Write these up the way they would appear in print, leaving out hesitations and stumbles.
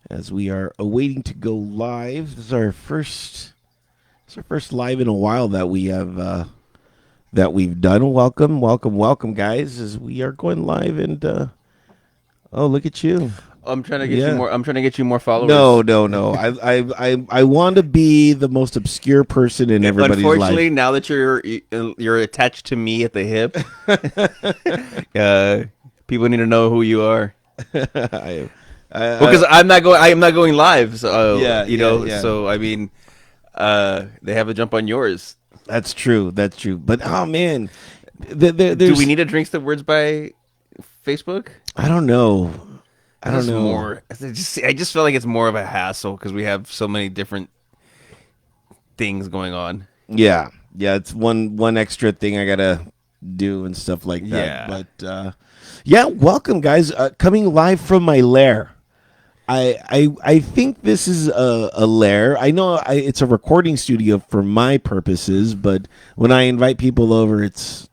as we are awaiting to go live. This is our first. It's our first live in a while that we have that we've done. Welcome, welcome, welcome, guys! As we are going live, and oh, look at you! I'm trying to get you Yeah. more. I'm trying to get you more No, followers. no, no. I want to be the most obscure person in everybody's Unfortunately, life. now that you're attached to me at the hip, uh, people need to know who you are. I, Well, I, because I'm not going. I am not going live. So yeah, yeah, yeah. So I mean, they have a jump on yours. That's true. That's true. But oh man, Do we there's need to drink the words by Facebook? I don't know. I don't That's know. more. I just feel like it's more of a hassle because we have so many different things going on. Yeah, yeah. It's one extra thing I gotta do and stuff like that. Yeah. But yeah, welcome guys. Coming live from my lair. I think this is a lair. I know it's a recording studio for my purposes, but when I invite people over, it's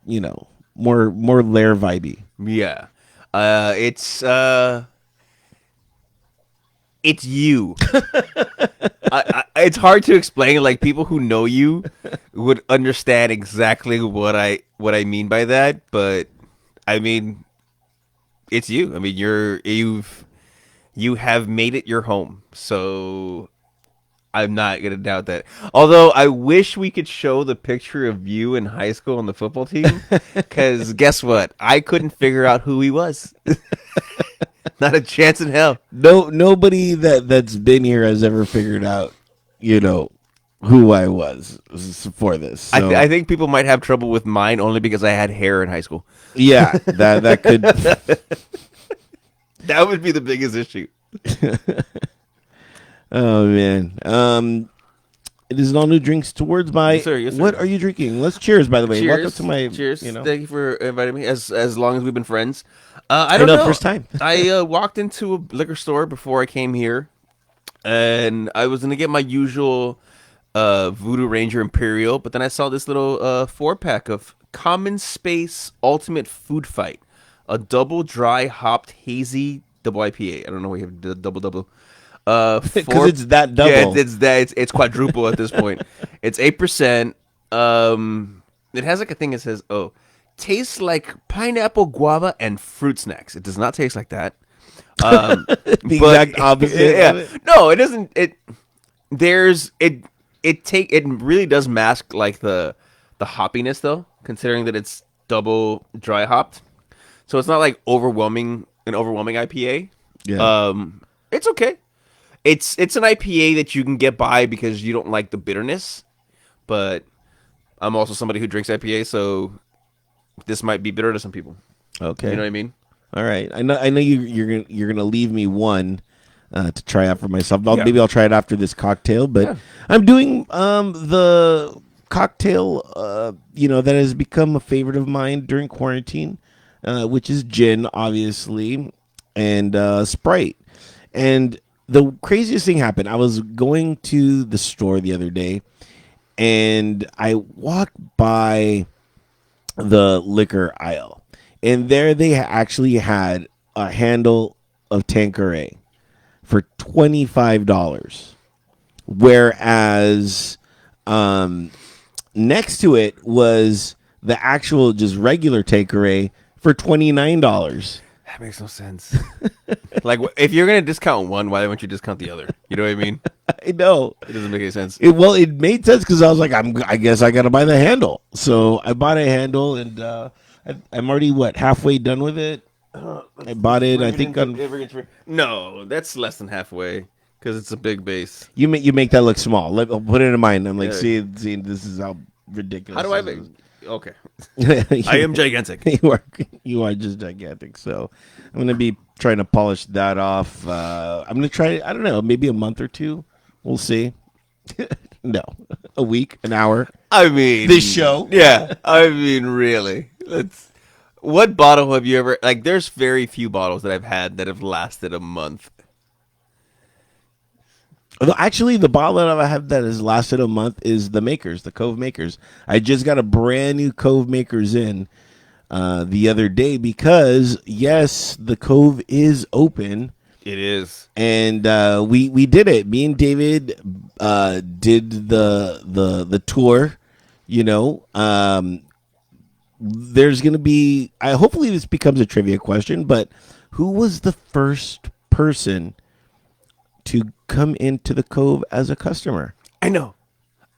more lair vibey. Yeah. It's you. It's hard to explain. Like people who know you would understand exactly what I mean by that. But I mean, it's you. I mean, you have made it your home. So I'm not gonna doubt that. Although I wish we could show the picture of you in high school on the football team. Because guess what? I couldn't figure out who he was. Not a chance in hell. No, nobody that's been here has ever figured out, who I was for this. So I think people might have trouble with mine only because I had hair in high school. yeah, that could. That would be the biggest issue. Oh man. It is all new drinks towards my. Yes, sir. Yes, sir. What are you drinking? Let's cheers. By the way, Cheers. welcome to my. Cheers. Thank you for inviting me. As long as we've been friends. I I don't know, know. first time. I walked into a liquor store before I came here, and I was gonna get my usual Voodoo Ranger Imperial, but then I saw this little 4-pack of Common Space Ultimate Food Fight, a double dry hopped hazy double IPA. I don't know why you have the double. Because it's that double. Yeah, it's quadruple at this point. It's 8%. It has like a thing that says, "Oh, tastes like pineapple, guava, and fruit snacks." It does not taste like that. The But exact opposite. yeah, Of it. no, it doesn't. It really does mask like the hoppiness though, considering that it's double dry hopped. So it's not like an overwhelming IPA. Yeah. It's okay. It's an IPA that you can get by because you don't like the bitterness, but I'm also somebody who drinks IPA, so this might be bitter to some people. Okay. You know what I mean? All right. I know you're gonna leave me one to try out for myself. Yeah. Maybe I'll try it after this cocktail. But Yeah. I'm doing the cocktail that has become a favorite of mine during quarantine, which is gin, obviously, and Sprite. And the craziest thing happened. I was going to the store the other day, and I walked by the liquor aisle, and there they actually had a handle of Tanqueray for $25, whereas next to it was the actual just regular Tanqueray for $29. That makes no sense. Like, if you're gonna discount one, why don't you discount the other? You know what I mean? I know. It doesn't make any sense. It made sense because I was like, I guess I got to buy the handle. So I bought a handle, and I'm already halfway done with it. I bought it. I think No, that's less than halfway because it's a big base. you make that look small. I'll put it in mind. I'm like, Yeah. see, this is how ridiculous. How do I this make? Okay, is. I am gigantic. You are just gigantic. So I'm gonna be trying to polish that off. I'm gonna try. I don't know, maybe a month or two. We'll see. No, a week, an hour. I mean, This show? Yeah, I mean, really. What bottle have you ever like? There's very few bottles that I've had that have lasted a month. Although, actually, the bottle that I have that has lasted a month is the Cove Makers. I just got a brand new Cove Makers in the other day because, yes, the Cove is open, It is. And we did it. Me and David did the tour. You know, there's gonna be. Hopefully this becomes a trivia question. But who was the first person to come into the Cove as a customer? I know.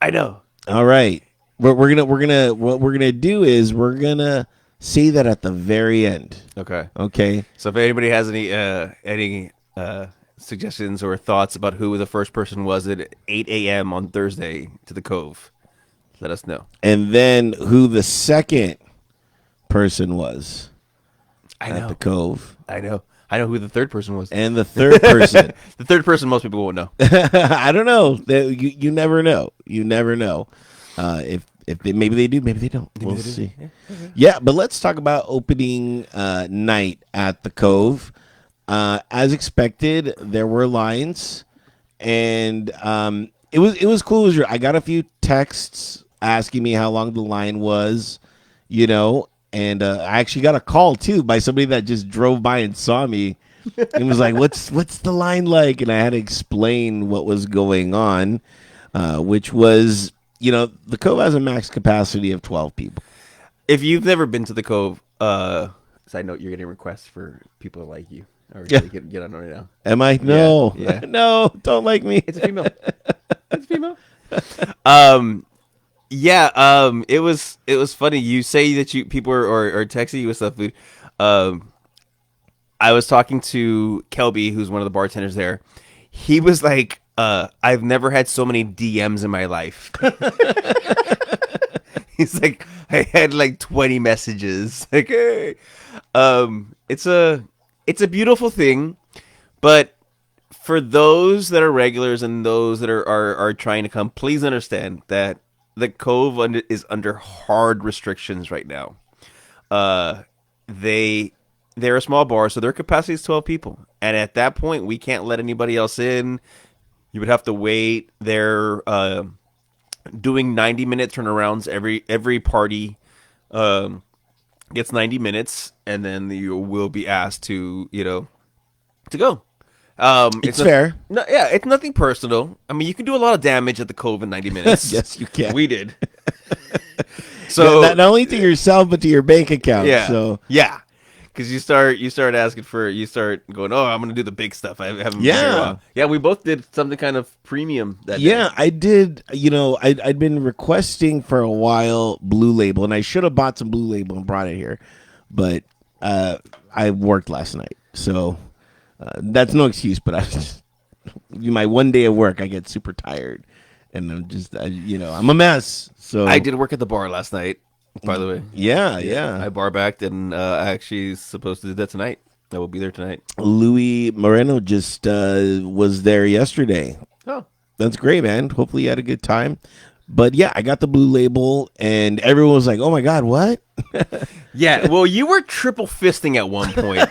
I know. All right. What we're gonna do is we're gonna say that at the very end. Okay. Okay. So if anybody has any suggestions or thoughts about who the first person was at 8 a.m. on Thursday to the Cove, let us know. And then who the second person was I at the know. Cove. I know. I know who the third person was. And the third person. The third person, most people won't know. I don't know. You never know. You never know. If they, maybe they do, maybe they don't. We'll see. Yeah, but let's talk about opening night at the Cove. As expected, there were lines, and it was cool. I got a few texts asking me how long the line was, you know, and I actually got a call too by somebody that just drove by and saw me and was like, "What's the line like?" And I had to explain what was going on, which was, you know, the Cove has a max capacity of 12 people. If you've never been to the Cove, side note, you're getting requests for people like you. Or Yeah. get on right now. Am I? No, Yeah. no, don't like me. It's a female. It's a female. Yeah. It was funny. You say that people are texting you with stuff, dude. I was talking to Kelby, who's one of the bartenders there. He was like, I've never had so many DMs in my life. He's like, I had like 20 messages. Like, hey. It's a beautiful thing, but for those that are regulars and those that are trying to come, please understand that the Cove is under hard restrictions right now. They're a small bar, so their capacity is 12 people, and at that point, we can't let anybody else in. You would have to wait. They're doing 90-minute turnarounds. Every party gets 90 minutes, and then you will be asked to go. It's fair. No, yeah, it's nothing personal. I mean, you can do a lot of damage at the Cove in 90 minutes. Yes, you can. We did. So not only to yourself but to your bank account. yeah, So yeah, because you start asking you start going, oh, I'm gonna do the big stuff. I haven't been here in a while. Yeah, we both did something kind of premium that day. yeah, I did. You know, I'd been requesting for a while Blue Label, and I should have bought some Blue Label and brought it here, but I worked last night, so that's no excuse. But I just, my one day of work, I get super tired, and I'm just, I'm a mess. So I did work at the bar last night. By the way, yeah. I bar backed, and I actually supposed to do that tonight. I will be there tonight. Louis Moreno just was there yesterday. Oh, That's great, man. Hopefully you had a good time. But yeah, I got the Blue Label, and everyone was like, "Oh my God, what?" yeah. Well, you were triple fisting at one point.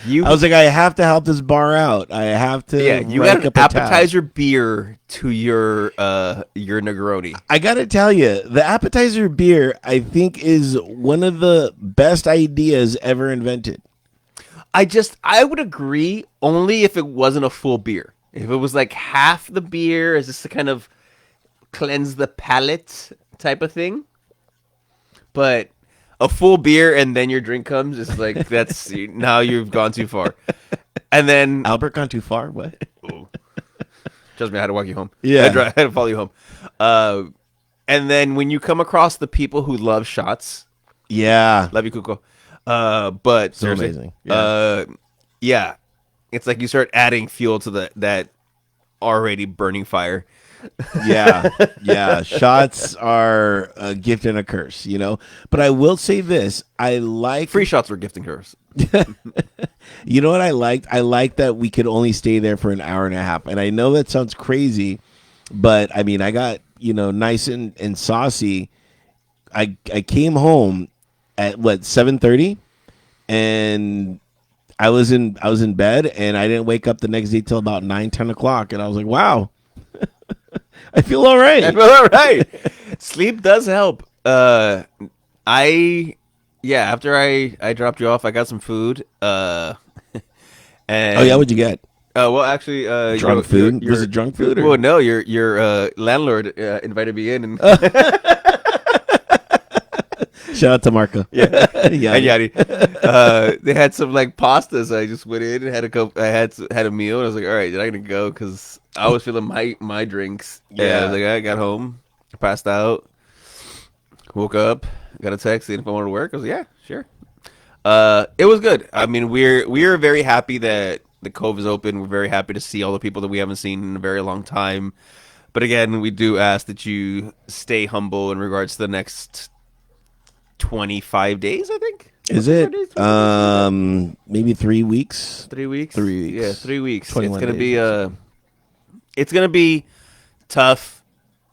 I was like, I have to help this bar out. I have to. Yeah, you rank got an up a tab. appetizer beer to your Negroni. I gotta tell you, the appetizer beer I think is one of the best ideas ever invented. I would agree only if it wasn't a full beer. If it was like half the beer, is this to kind of cleanse the palate type of thing? But a full beer and then your drink comes, it's like that's now you've gone too far. And then Albert gone too far. What? oh, trust me, I had to walk you home. Yeah. I had to follow you home. And then when you come across the people who love shots, Yeah. love you, Cuco. But So seriously, amazing. Yeah. yeah, it's like you start adding fuel to that already burning fire. Yeah. Shots are a gift and a curse, But I will say this: I like Free shots were gifting hers. You know what I liked? I liked that we could only stay there for an hour and a half. And I know that sounds crazy, but I mean, I got, nice and saucy. I came home at 7:30, and I was in bed, and I didn't wake up the next day till about 9-10 o'clock. And I was like, wow, I feel all right. I feel all right. Sleep does help. After I dropped you off, I got some food. Oh yeah, And what'd you get? well, actually, Drunk food? Was it drunk food well, or? no, your landlord invited me in, and Shout out to Marco. yeah, and Yanni. they had some like pastas. I just went in and had a couple. Had a meal, and I was like, all right, I gotta go because I was feeling my drinks. And I was Yeah. like, I got home, passed out, woke up, got a text saying if I wanted to work. I was like, yeah, sure. It was good. I mean, we're very happy that the Cove is open. We're very happy to see all the people that we haven't seen in a very long time. But again, we do ask that you stay humble in regards to the next 25 days, I think. What, Is 25 it? days, 24 days, something like that. Maybe 3 weeks. 3 weeks. 3 weeks. Yeah, 3 weeks. 21 days. It's gonna be tough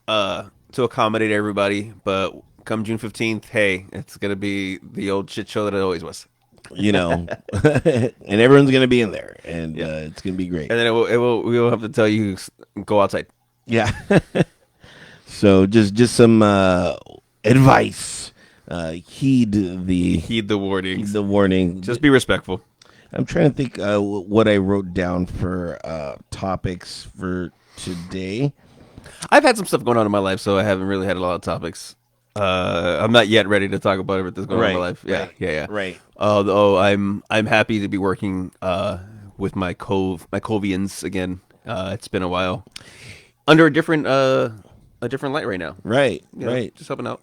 to accommodate everybody, but come June 15th, hey, it's gonna be the old shit show that it always was. You know, and everyone's gonna be in there, and Yeah. it's gonna be great. And then we will have to tell you go outside. Yeah. So just some advice. Heed Heed the warnings. the warning. Just be respectful. I'm trying to think what I wrote down for topics for today. I've had some stuff going on in my life, so I haven't really had a lot of topics. I'm not yet ready to talk about everything that's going on in my life. Yeah, right, yeah. right. Although I'm happy to be working with my Covians again. It's been a while under a different light right now. Right, You know, right. just helping out.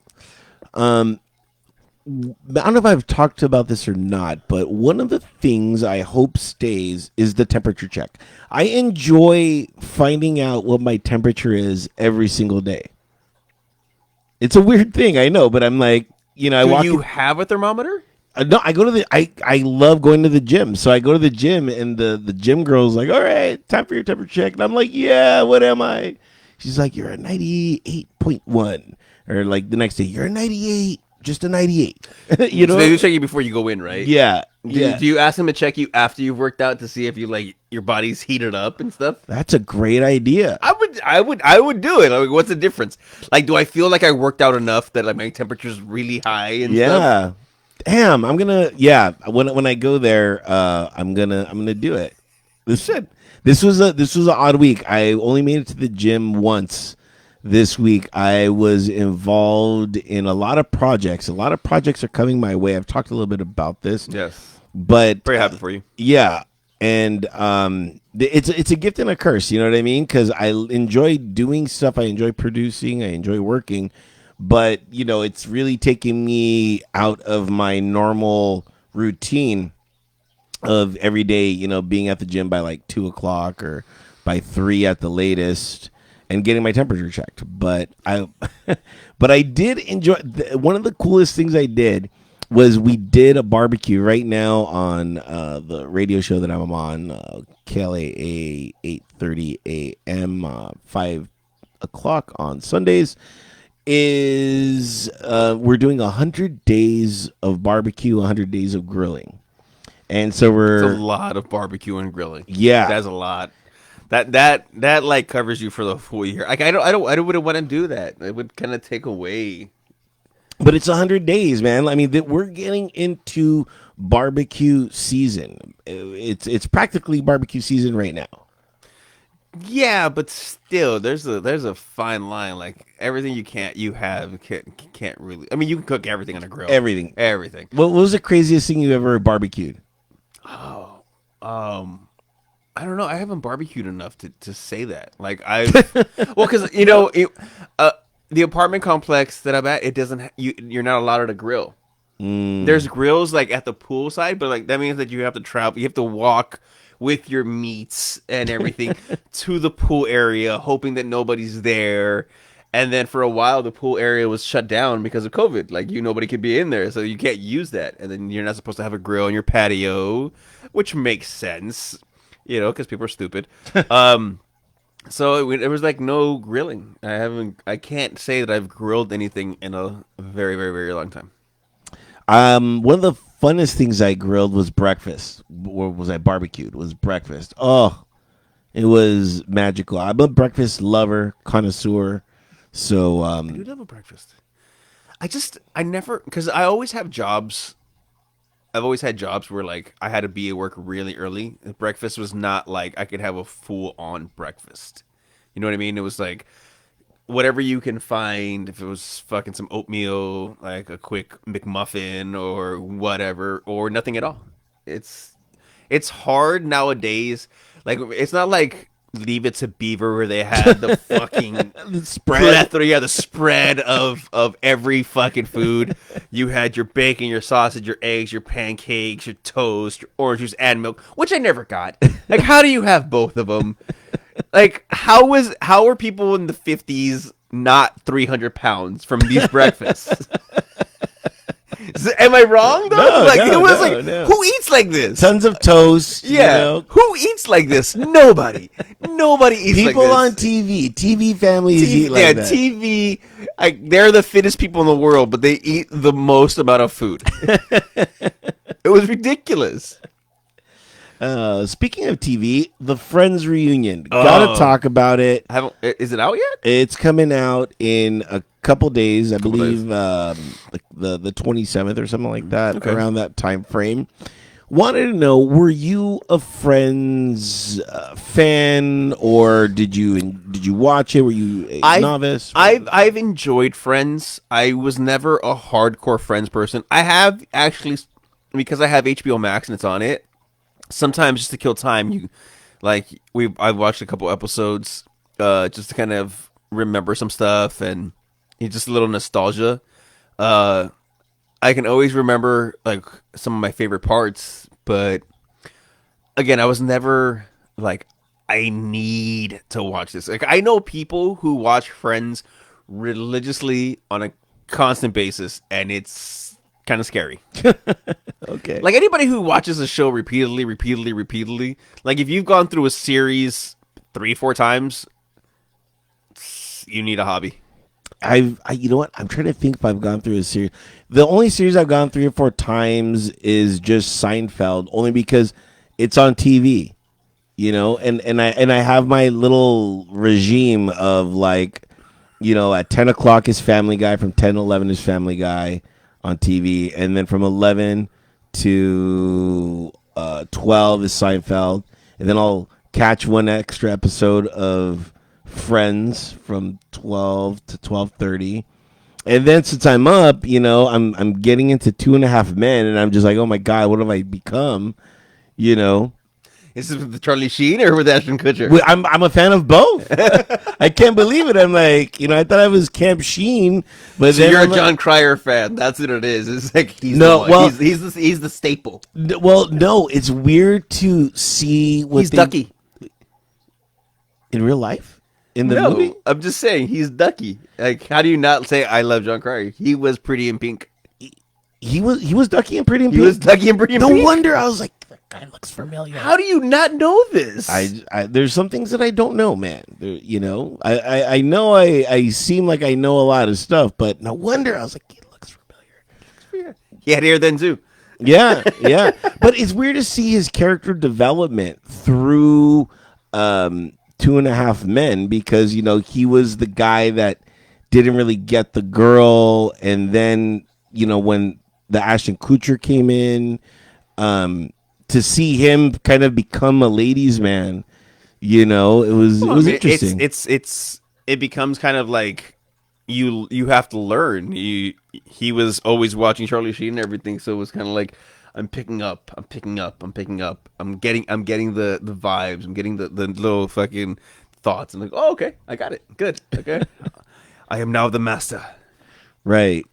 I don't know if I've talked about this or not, but one of the things I hope stays is the temperature check. I enjoy finding out what my temperature is every single day. It's a weird thing, I know, but I'm like, I Do walk. you have a thermometer? No, I go to the. I love going to the gym, so I go to the gym, and the gym girl's like, "All right, time for your temperature check," and I'm like, "Yeah, what am I?" She's like, "You're a 98.1," or like the next day, "You're a 98, just a 98." you So know? they do check you before you go in, right? Yeah, Do, yeah. do you ask them to check you after you've worked out to see if you like your body's heated up and stuff? That's a great idea. I would do it. Like, what's the difference? Like, do I feel like I worked out enough that like my temperature's really high and stuff? Yeah. Damn, I'm gonna. Yeah, when I go there, I'm gonna do it. You This should. this was an odd week. I only made it to the gym once this week. I was involved in a lot of projects. A lot of projects are coming my way. I've talked a little bit about this, Yes. but Very happy for you. yeah, and it's a gift and a curse. You know what I mean? Because I enjoy doing stuff. I enjoy producing. I enjoy working, but it's really taking me out of my normal routine of every day, being at the gym by like 2 o'clock or by 3 at the latest and getting my temperature checked. But I did enjoy one of the coolest things I did was we did a barbecue right now on the radio show that I'm on, KLAA 8:30 a.m. 5 o'clock on Sundays. Is we're doing 100 days of barbecue, 100 days of grilling. And so It's a we're lot of barbecue and grilling. yeah, That's a lot. That like covers you for the full year. Like I wouldn't want to do that. It would kind of take away. but it's 100 days, man. I mean, we're getting into barbecue season. It's practically barbecue season right now. Yeah, but still, there's a fine line. Like everything you can't really. I mean, you can cook everything on a grill. Everything. Everything. What was the craziest thing you ever barbecued? Um, I don't know. I haven't barbecued enough to say that. Like I've, well, because the apartment complex that I'm at, it doesn't. You're not allowed to grill. There's grills like at the pool side, but like that means that you have to travel. You have to walk with your meats and everything to the pool area, hoping that nobody's there. And then for a while, the pool area was shut down because of COVID. Like nobody could be in there, so you can't use that. And then you're not supposed to have a grill on your patio, which makes sense, because people are stupid. So it was like no grilling. I can't say that I've grilled anything in a very, very, very long time. One of the funnest things I grilled was breakfast, or was I barbecued? Was breakfast. Oh, it was magical. I'm a breakfast lover, connoisseur. So, I do love a breakfast. I never, because I always have jobs I've always had jobs where like I had to be at work really early. Breakfast was not like I could have a full on breakfast. You know what I mean? It was like whatever you can find. If it was fucking some oatmeal, like a quick McMuffin or whatever, or nothing at all. It's it's hard nowadays. Like it's not like Leave It to Beaver where they had the fucking The spread. plethora, yeah, the spread of every fucking food. You had your bacon, your sausage, your eggs, your pancakes, your toast, your orange juice, and milk, which I never got. Like, how do you have both of them? Like, how were people in the 50s not 300 pounds from these breakfasts? Am I wrong though? No, Like it no, was no, like no. who eats like this? Tons of toast. Yeah, who eats like this? Nobody. Nobody eats like People this. on TV families eat Yeah, like that. TV. They're the fittest people in the world, but they eat the most amount of food. It was ridiculous. Speaking of TV, the Friends reunion. Gotta talk about it. Is it out yet? It's coming out in a couple days, I Couple believe, days. like the 27th or something like that, Okay. around that time frame. Wanted to know, were you a Friends fan, or did you watch it? Were you a novice? I've enjoyed Friends. I was never a hardcore Friends person. I have actually because I have HBO Max and it's on it. Sometimes just to kill time, you like I've watched a couple episodes just to kind of remember some stuff and it's just a little nostalgia. Uh, I can always remember like some of my favorite parts, but again, I was never like I need to watch this. Like I know people who watch Friends religiously on a constant basis, and it's kind of scary. Okay. Like anybody who watches a show repeatedly, like if you've gone through a series 3, 4 times, you need a hobby. You know what? I'm trying to think if I've gone through a series. The only series I've gone 3 or 4 times is just Seinfeld, only because it's on TV. And I have my little regime of like, at 10 o'clock is Family Guy, from 10 to 11 is Family Guy on TV, and then from 11 to 12 is Seinfeld, and then I'll catch one extra episode of Friends from 12 to 12:30. And then since I'm up, I'm getting into Two and a Half Men, and I'm just like, oh my god, what have I become? You know, Is this with the Charlie Sheen or with Ashton Kutcher? I'm a fan of both. I can't believe it. I'm like, I thought I was Camp Sheen, but So then you're a I'm John Cryer fan. That's what it is. It's like he's No, the one. well- he's the staple. well, no, it's weird to see what He's Ducky. in real life in the No, movie. I'm just saying he's Ducky. Like, how do you not say I love John Cryer? He was Pretty in Pink. He was Ducky and Pretty in He Pink. was Ducky and Pretty in No Pink. wonder I was like, that guy looks familiar. How do you not know this? There's some things that I don't know, man. I know I seem like I know a lot of stuff, but no wonder I was like, he looks familiar. He had hair then too. Yeah, yeah. But it's weird to see his character development through Two and a Half Men, because he was the guy that didn't really get the girl, and then when the Ashton Kutcher came in, to see him kind of become a ladies' man, it was interesting. It becomes kind of like you have to learn. He was always watching Charlie Sheen and everything, so it was kind of like I'm picking up. I'm getting the vibes. I'm getting the little fucking thoughts. I'm like, oh, okay, I got it. Good. Okay, I am now the master. Right.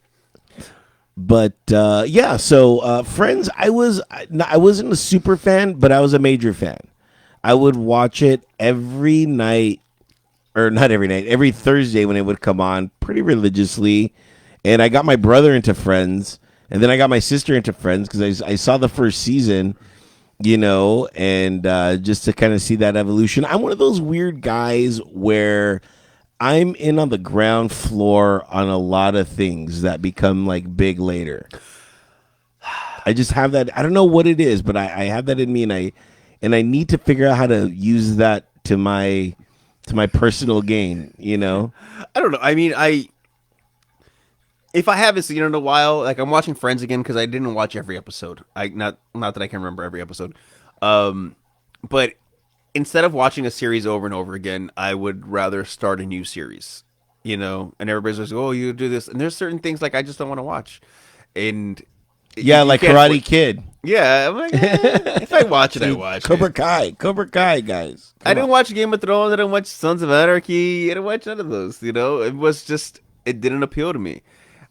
But yeah, so Friends, I wasn't a super fan, but I was a major fan. I would watch it every night, or not every night, every Thursday when it would come on, pretty religiously. And I got my brother into Friends, and then I got my sister into Friends because I saw the first season, and just to kind of see that evolution. I'm one of those weird guys where I'm in on the ground floor on a lot of things that become like big later. I just have that. I don't know what it is, but I have that in me, and I need to figure out how to use that to my personal gain. I don't know. I mean, if I haven't seen it in a while, like I'm watching Friends again because I didn't watch every episode. I not that I can remember every episode, um, but instead of watching a series over and over again, I would rather start a new series. You know, and everybody's just, oh, you do this, and there's certain things like I just don't want to watch, and Yeah, you like can't. Karate Kid. Yeah, I'm like, if I watch it, I watch Cobra it. Kai. Cobra Kai, guys. I Come didn't on. watch Game of Thrones. I didn't watch Sons of Anarchy. I didn't watch none of those. You know, it was just it didn't appeal to me.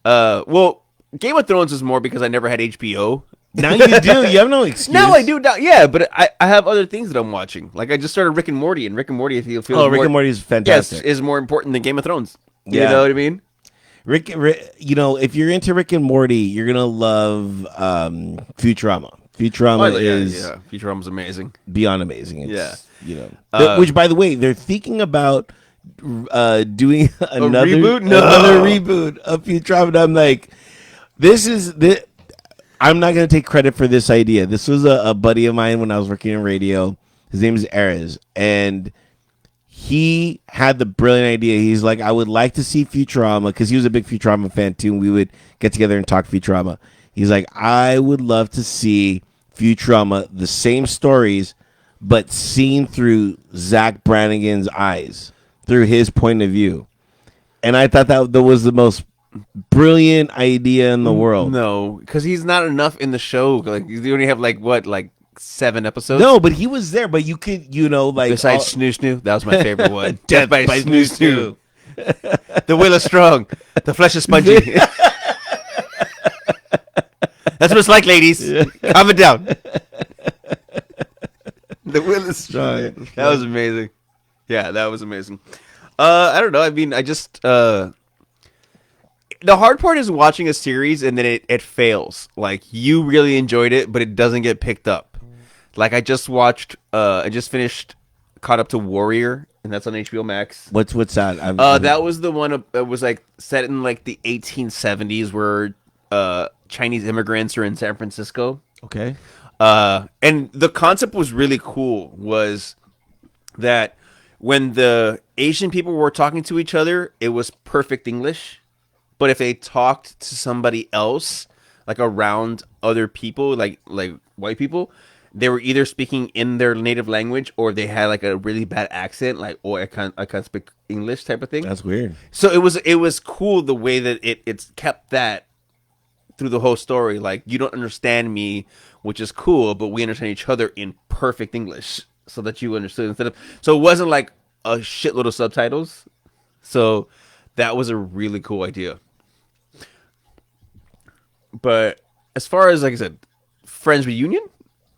Well, Game of Thrones is more because I never had HBO. Now you do. You have no Now I excuse. do now, yeah, but I have other things that I'm watching. Like I just started Rick and Morty, and Rick and Morty feels Oh, Rick more, and Morty is yes, fantastic. is more important than Game of Thrones. You Yeah. know what I mean? You know, if you're into Rick and Morty, you're gonna love Futurama. Oh, Futurama yeah, is yeah. Futurama's amazing. beyond amazing. Yeah. It's you know, Uh, which by the way, they're thinking about doing reboot? No. another reboot of Futurama. And I'm like, this is the. I'm not gonna take credit for this idea. This was a buddy of mine when I was working in radio. His name is Erez, and he had the brilliant idea. He's like, I would like to see Futurama because he was a big Futurama fan too. And we would get together and talk Futurama. He's like, I would love to see Futurama, the same stories, but seen through Zach Brannigan's eyes, through his point of view. And I thought that was the most brilliant idea in the world. No, because he's not enough in the show. Like you only have like what, like 7 episodes. No, but he was there. But you could, you know, like Besides Snoo Snoo, that was my favorite one. Death by by Snoo Snoo Snoo. The will is strong. The flesh is spongy. That's what it's like, ladies. Calm it down. The will is strong. That was amazing. Yeah, that was amazing. I don't know. I mean, I just the hard part is watching a series and then it fails. Like you really enjoyed it, but it doesn't get picked up. Like I just watched. I just finished, caught up to Warrior, and that's on HBO Max. what's that? That was the one that was like set in like the 1870s, where Chinese immigrants are in San Francisco. okay. And the concept was really cool. Was that when the Asian people were talking to each other, it was perfect English. But if they talked to somebody else, like around other people, like white people, they were either speaking in their native language or they had like a really bad accent, like oh I can't speak English type of thing. That's weird. So it was cool the way that it's kept that through the whole story. Like you don't understand me, which is cool, but we understand each other in perfect English, so that you understood instead of. So it wasn't like a shitload of subtitles. So that was a really cool idea. But as far as like I said, Friends reunion,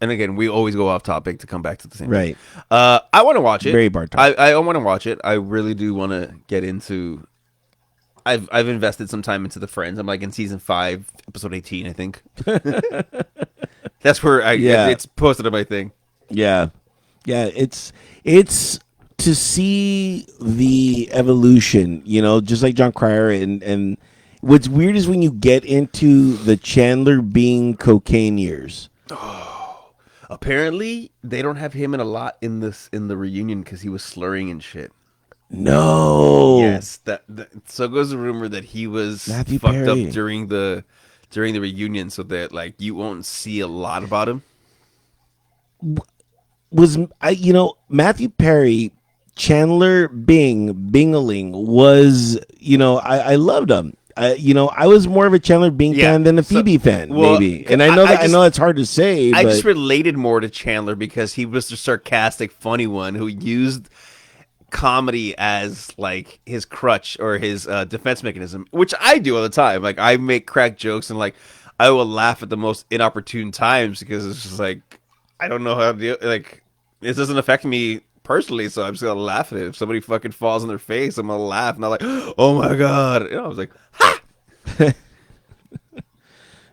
and again we always go off topic to come back to the same Right. thing. I want to watch it. Very bar topic. I want to watch it. I really do want to get into. I've invested some time into the Friends. I'm like in season 5, episode 18, I think. That's where Yeah. it's posted on my thing. Yeah, yeah. It's to see the evolution. You know, just like John Cryer and what's weird is when you get into the Chandler Bing cocaine years. Apparently, they don't have him in a lot in the reunion because he was slurring and shit. No. Yes, that so goes the rumor that he was Matthew fucked Perry. up during the reunion, so that like you won't see a lot about him. Was Matthew Perry, Chandler Bingaling was I loved him. I was more of a Chandler Bing Yeah, fan than a so- Phoebe fan, well, maybe. And I know I I know it's hard to say, I but just related more to Chandler because he was the sarcastic, funny one who used comedy as like his crutch or his defense mechanism, which I do all the time. Like I make crack jokes and like I will laugh at the most inopportune times because it's just like I don't know how to deal. Like it doesn't affect me personally, so I'm just gonna laugh at it. If somebody fucking falls on their face, I'm gonna laugh, and I'm like, oh my god. I was like, ha!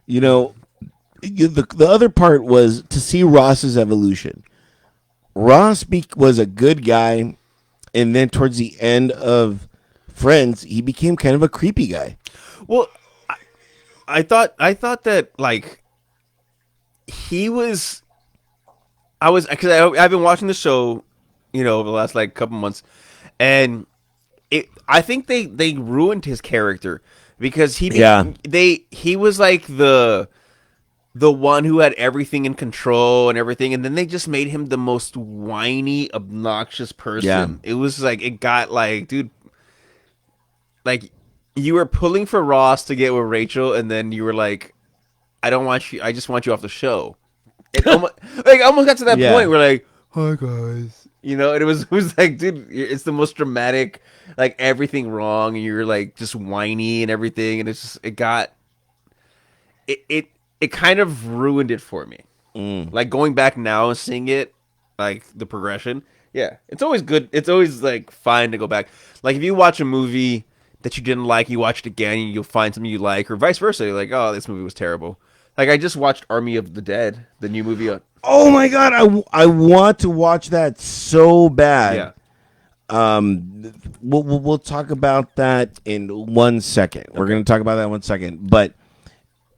the other part was to see Ross's evolution. Ross was a good guy, and then towards the end of Friends, he became kind of a creepy guy. Well, I thought that like he was. Because I've been watching the show, over the last like couple months, and I think they ruined his character because Yeah. he was like the one who had everything in control and everything, and then they just made him the most whiny, obnoxious Yeah. person. It was like it got like, dude, like you were pulling for Ross to get with Rachel, and then you were like, I don't want you. I just want you off the show. It almost like almost got to that Yeah. point where like, hi guys, and it was like, dude, it's the most dramatic, like everything wrong, and you're like just whiny and everything, and it's just it kind of ruined it for me. Mm. Like going back now and seeing it, like the progression. Yeah, it's always good. It's always like fine to go back. Like if you watch a movie that you didn't like, you watch it again, and you'll find something you like, or vice versa. You're like, oh, this movie was terrible. Like I just watched Army of the Dead, the new movie. Oh my god, I want to watch that so bad. Yeah, We'll talk about that in 1 second. We're going to talk about that in 1 second. But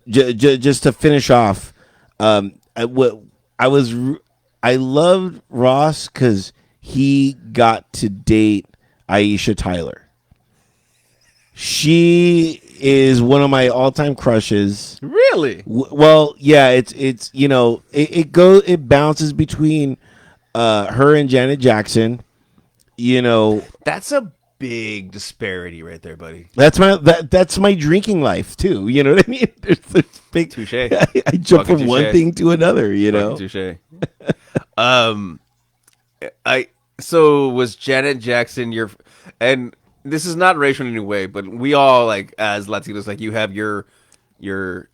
just to finish off, I was I loved Ross because he got to date Aisha Tyler. She is one of my all-time crushes. really. Well, yeah, it's it bounces between her and Janet Jackson. You know, That's a big disparity right there, buddy. that's my drinking life too. You know what I mean? There's big. Touche. I jump Fucking from one touche. thing to another. You know. Fucking touche. Um, I so was Janet Jackson your and this is not racial in any way, but we all like as Latinos like you have your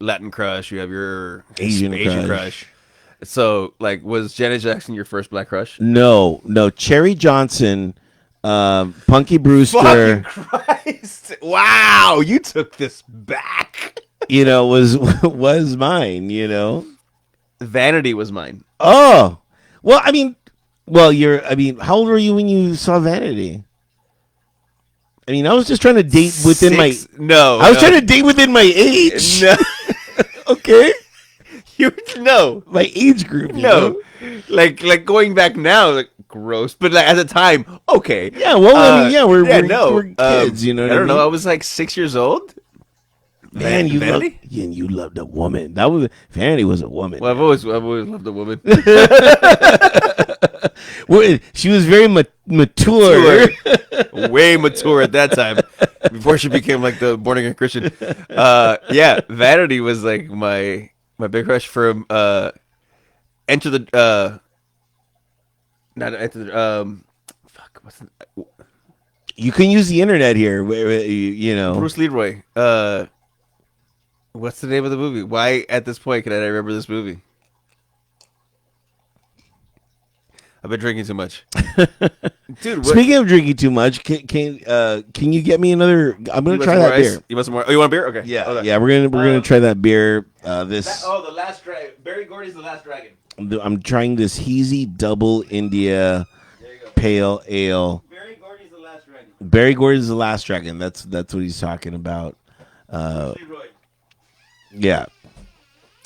Latin crush, you have your Asian Asian crush. crush. So like was Janet Jackson your first black crush? No. Cherry Johnson, Punky Fucking Brewster. Christ! Wow, you took this back. Was mine. Vanity was mine. Oh, well, I mean, how old were you when you saw Vanity? I mean, I was just trying to date within No, I was no. trying to date within my age. No, Okay, no. my age group. No, like going back now, like gross. But like at the time, okay. Yeah, well, I mean, yeah, we're kids. I don't know. I was like 6 years old. Man, Vanity. You loved a woman. Vanity was a woman. Well, I've always loved a woman. Well, she was very mature. Way mature at that time, before she became like the born again Christian. Yeah, Vanity was like my big crush from Enter the not Enter the fuck what's the, You can use the internet here. You know. Bruce Leroy. What's the name of the movie? Why at this point can I not remember this movie? I've been drinking too much, dude. What? Speaking of drinking too much, can you get me another? I'm gonna try that beer. You want some more? Oh, you want a beer? Okay. Yeah, Okay. yeah, we're gonna try that beer. This the last dragon. Barry Gordy's the last dragon. I'm trying this Heasy Double India There you go. Pale Ale. Barry Gordy's the last dragon. Barry Gordon's the last dragon. That's what he's talking about. Leroy. Yeah.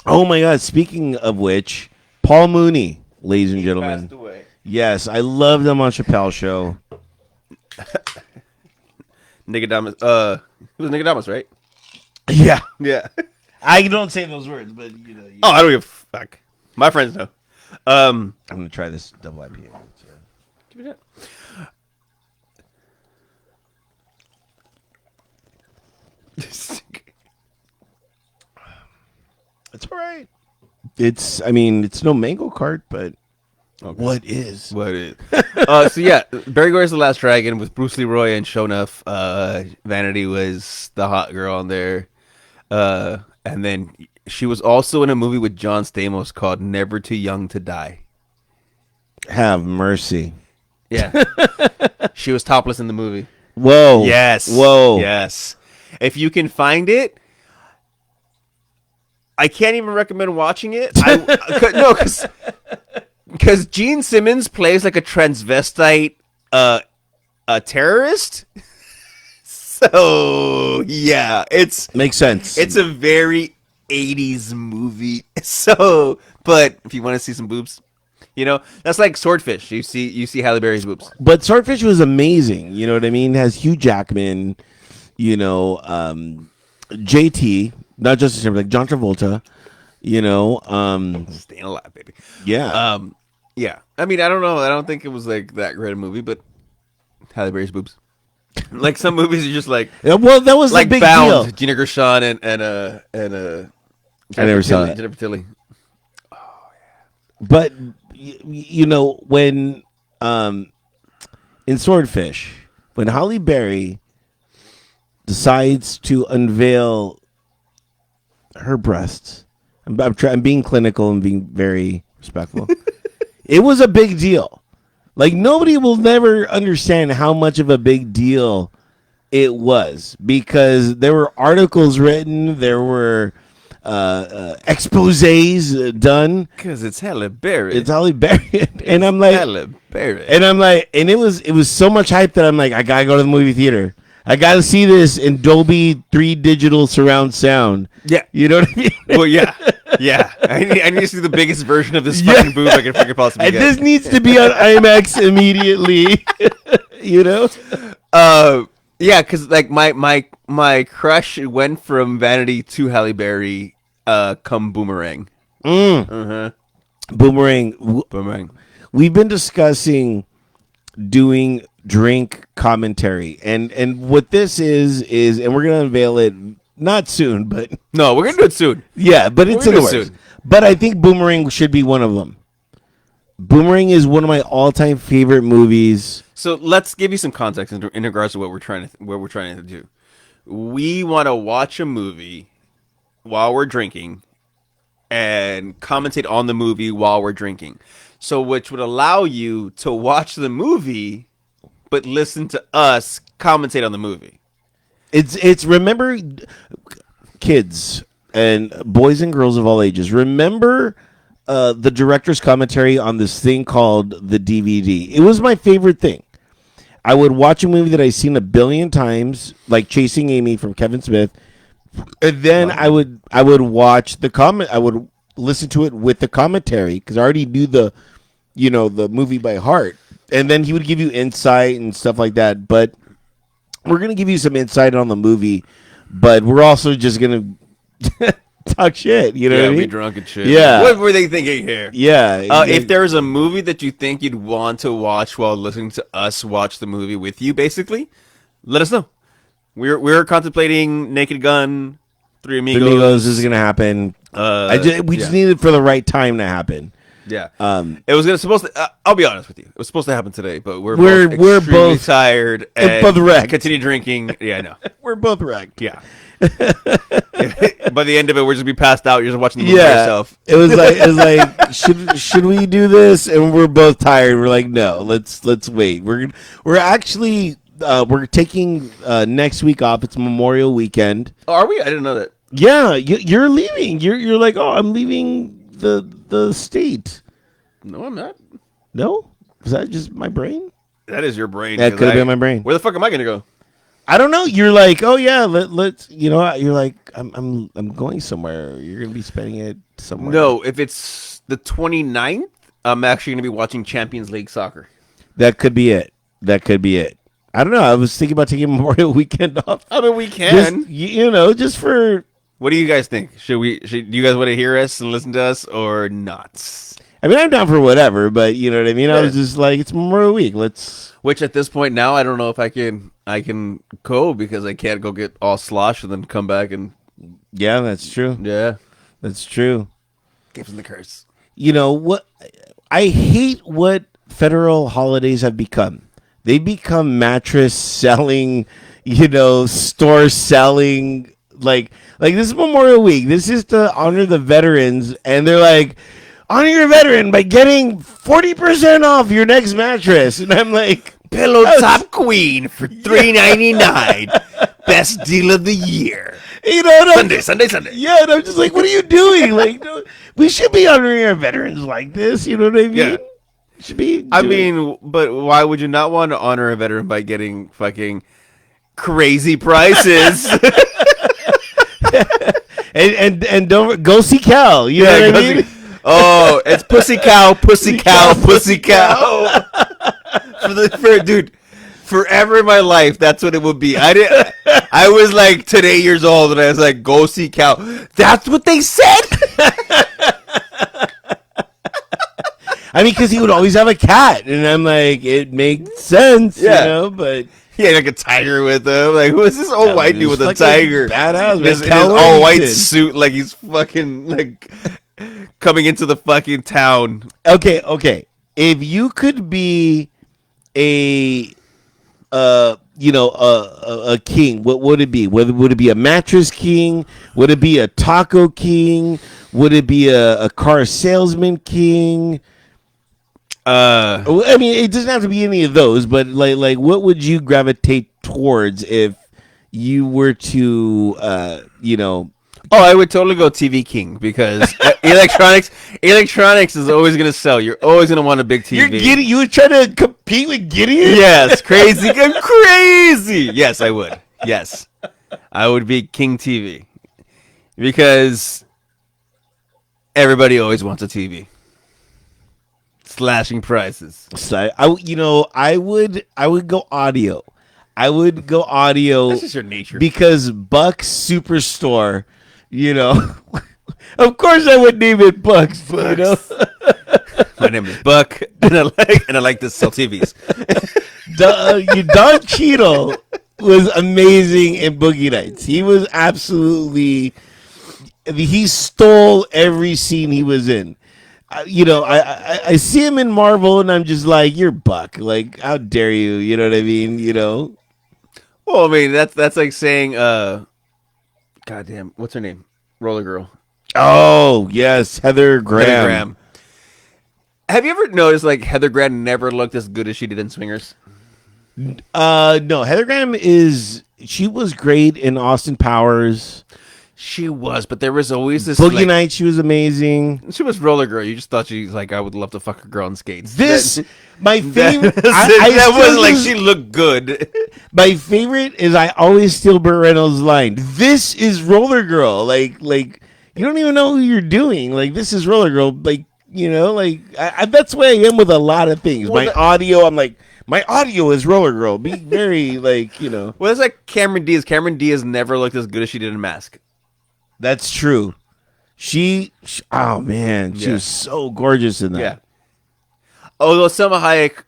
Oh my God! Speaking of which, Paul Mooney, ladies and Passed gentlemen. away. Yes, I love them on Chappelle Show. Nicodemus. It was Nicodemus, right? Yeah, Yeah. I don't say those words, but Oh, I don't give a fuck. My friends know. I'm gonna try this double IPA. Give me that. It's all right. It's no mango cart, but Okay. what is? What is? So yeah, Barry Gordy's the last dragon with Bruce Leroy and show enough. Vanity was the hot girl on there, and then she was also in a movie with John Stamos called Never Too Young to Die. Have mercy. Yeah, she was topless in the movie. Whoa. Yes. Whoa. Yes. If you can find it, I can't even recommend watching it. No, because Gene Simmons plays like a transvestite, a terrorist. So yeah, Makes sense. it's a very 80s movie. So, but if you want to see some boobs, that's like Swordfish. You see Halle Berry's boobs. But Swordfish was amazing. You know what I mean? Has Hugh Jackman. JT, not Justin Timberlake, John Travolta. Staying alive, baby. Yeah. Yeah. I mean, I don't know. I don't think it was like that great a movie, but Halle Berry's boobs. Like some movies are just like Yeah, well, that was the big Bound, deal. Gina Gershon I never saw it. Jennifer Tilly. But when in Swordfish, when Halle Berry decides to unveil her breasts, I'm being clinical and being very respectful. It was a big deal. Like nobody will never understand how much of a big deal it was because there were articles written, there were exposés done. Because it's Halle Berry. It's Halle Berry, and I'm like, Halle Berry. and it was so much hype that I'm like, I gotta go to the movie theater. I gotta see this in Dolby 3 digital surround sound. Yeah. You know what I mean? Well, yeah. Yeah. I need to see the biggest version of this fucking boob I can figure possibly And get. this needs to be on IMAX immediately. you know? Yeah, because like my crush went from Vanity to Halle Berry come Boomerang. Boomerang. Boomerang. We've been discussing doing drink commentary, and what this is, and we're gonna unveil it not soon, but No, we're going to do it soon. yeah, but it's in gonna the do it works. soon. But I think Boomerang should be one of them. Boomerang is one of my all-time favorite movies. So let's give you some context in regards to what we're trying to do. We want to watch a movie while we're drinking and commentate on the movie while we're drinking. So which would allow you to watch the movie but listen to us commentate on the movie. It's remember, kids and boys and girls of all ages, remember the director's commentary on this thing called the DVD. It was my favorite thing. I would watch a movie that I've seen a billion times, like Chasing Amy from Kevin Smith, and then I would watch the comment. I would listen to it with the commentary because I already knew the movie by heart, and then he would give you insight and stuff like that. But we're gonna give you some insight on the movie, but we're also just gonna talk shit. You know what I mean? Be drunk and shit. Yeah. What were they thinking here? Yeah. If there's a movie that you think you'd want to watch while listening to us watch the movie with you, basically, let us know. We're contemplating Naked Gun, Three Amigos. Amigos is gonna happen. We just need it for the right time to happen. Yeah. It was supposed to. I'll be honest with you. It was supposed to happen today, but we're both extremely tired and both wrecked. continue drinking. Yeah, I know. We're both wrecked. Yeah. By the end of it, we're just be passed out. You're just watching the movie by yourself. It was like should we do this? And we're both tired. We're like, no, let's wait. We're actually we're taking next week off. It's Memorial Weekend. Oh, are we? I didn't know that. Yeah, you're leaving. You're like, oh, I'm leaving the state. No, I'm not. No, was that just my brain? That is your brain. That could have been my brain. Where the fuck am I gonna go? I don't know. You're like, oh yeah, let's. You're like, I'm going somewhere. You're gonna be spending it somewhere. No, if it's the 29th, I'm actually gonna be watching Champions League soccer. That could be it. I don't know. I was thinking about taking Memorial Weekend off. I mean, we can. Just, just for. What do you guys think? Should do you guys want to hear us and listen to us or not? I mean, I'm down for whatever, but you know what I mean. Yeah. I was just like, it's Memorial Week. Let's. Which at this point now, I don't know if I can go because I can't go get all sloshed and then come back and. Yeah, that's true. Yeah, That's true. gives them the curse. You know what? I hate what federal holidays have become. They become mattress selling, store selling. Like this is Memorial Week. This is to honor the veterans, and they're like, honor your veteran by getting 40% off your next mattress. And I'm like, Pillow Top Queen for $3.99, best deal of the year. Sunday. Yeah, and I'm just like, what are you doing? Like, no, we should be honoring our veterans like this. You know what I mean? Yeah. Should be. I mean, but why would you not want to honor a veteran by getting fucking crazy prices? and don't go see Cal. You know what I mean? Oh, it's pussy cow. Dude, forever in my life, that's what it would be. I was like today years old, and I was like, "Go see cow." That's what they said. I mean, because he would always have a cat, and I'm like, it makes sense, but He had like a tiger with him. Like, who is this old white dude with a tiger? Badass, In his all white suit, like he's fucking like coming into the fucking town. Okay. If you could be a a king, what would it be? Would it be a mattress king? Would it be a taco king? Would it be a car salesman king? I mean, it doesn't have to be any of those, but like what would you gravitate towards if you were to Oh, I would totally go TV King because electronics is always gonna sell. You're always gonna want a big TV. You would try to compete with Gideon? Yes, crazy. I'm crazy. Yes, I would. Yes, I would be King TV because everybody always wants a TV. Slashing prices. So I would go audio. I would go audio. That's just your nature. Because Buck's Superstore, of course I would name it Buck's. My name is Buck, and I like to sell TVs. Don Cheadle was amazing in Boogie Nights. He was absolutely. He stole every scene he was in. I see him in Marvel, and I'm just like, you're Buck. Like, how dare you? You know what I mean? Well, I mean that's like saying, goddamn, what's her name? Roller Girl. Oh yes, Heather Graham. Have you ever noticed like Heather Graham never looked as good as she did in Swingers? No, Heather Graham she was great in Austin Powers. She was, but there was always this Boogie Nights. She was amazing. She was Roller Girl. You just thought she's like, I would love to fuck a girl on skates. My favorite. That was like she looked good. My favorite is I always steal Burt Reynolds' line. This is Roller Girl. Like you don't even know who you're doing. Like this is Roller Girl. Like that's the way I am with a lot of things. Well, I'm like. My audio is Roller Girl. Be very Well, it's like Cameron Diaz. Cameron Diaz never looked as good as she did in Mask. That's true. Oh man, she was so gorgeous in that. Yeah. Although Selma Hayek,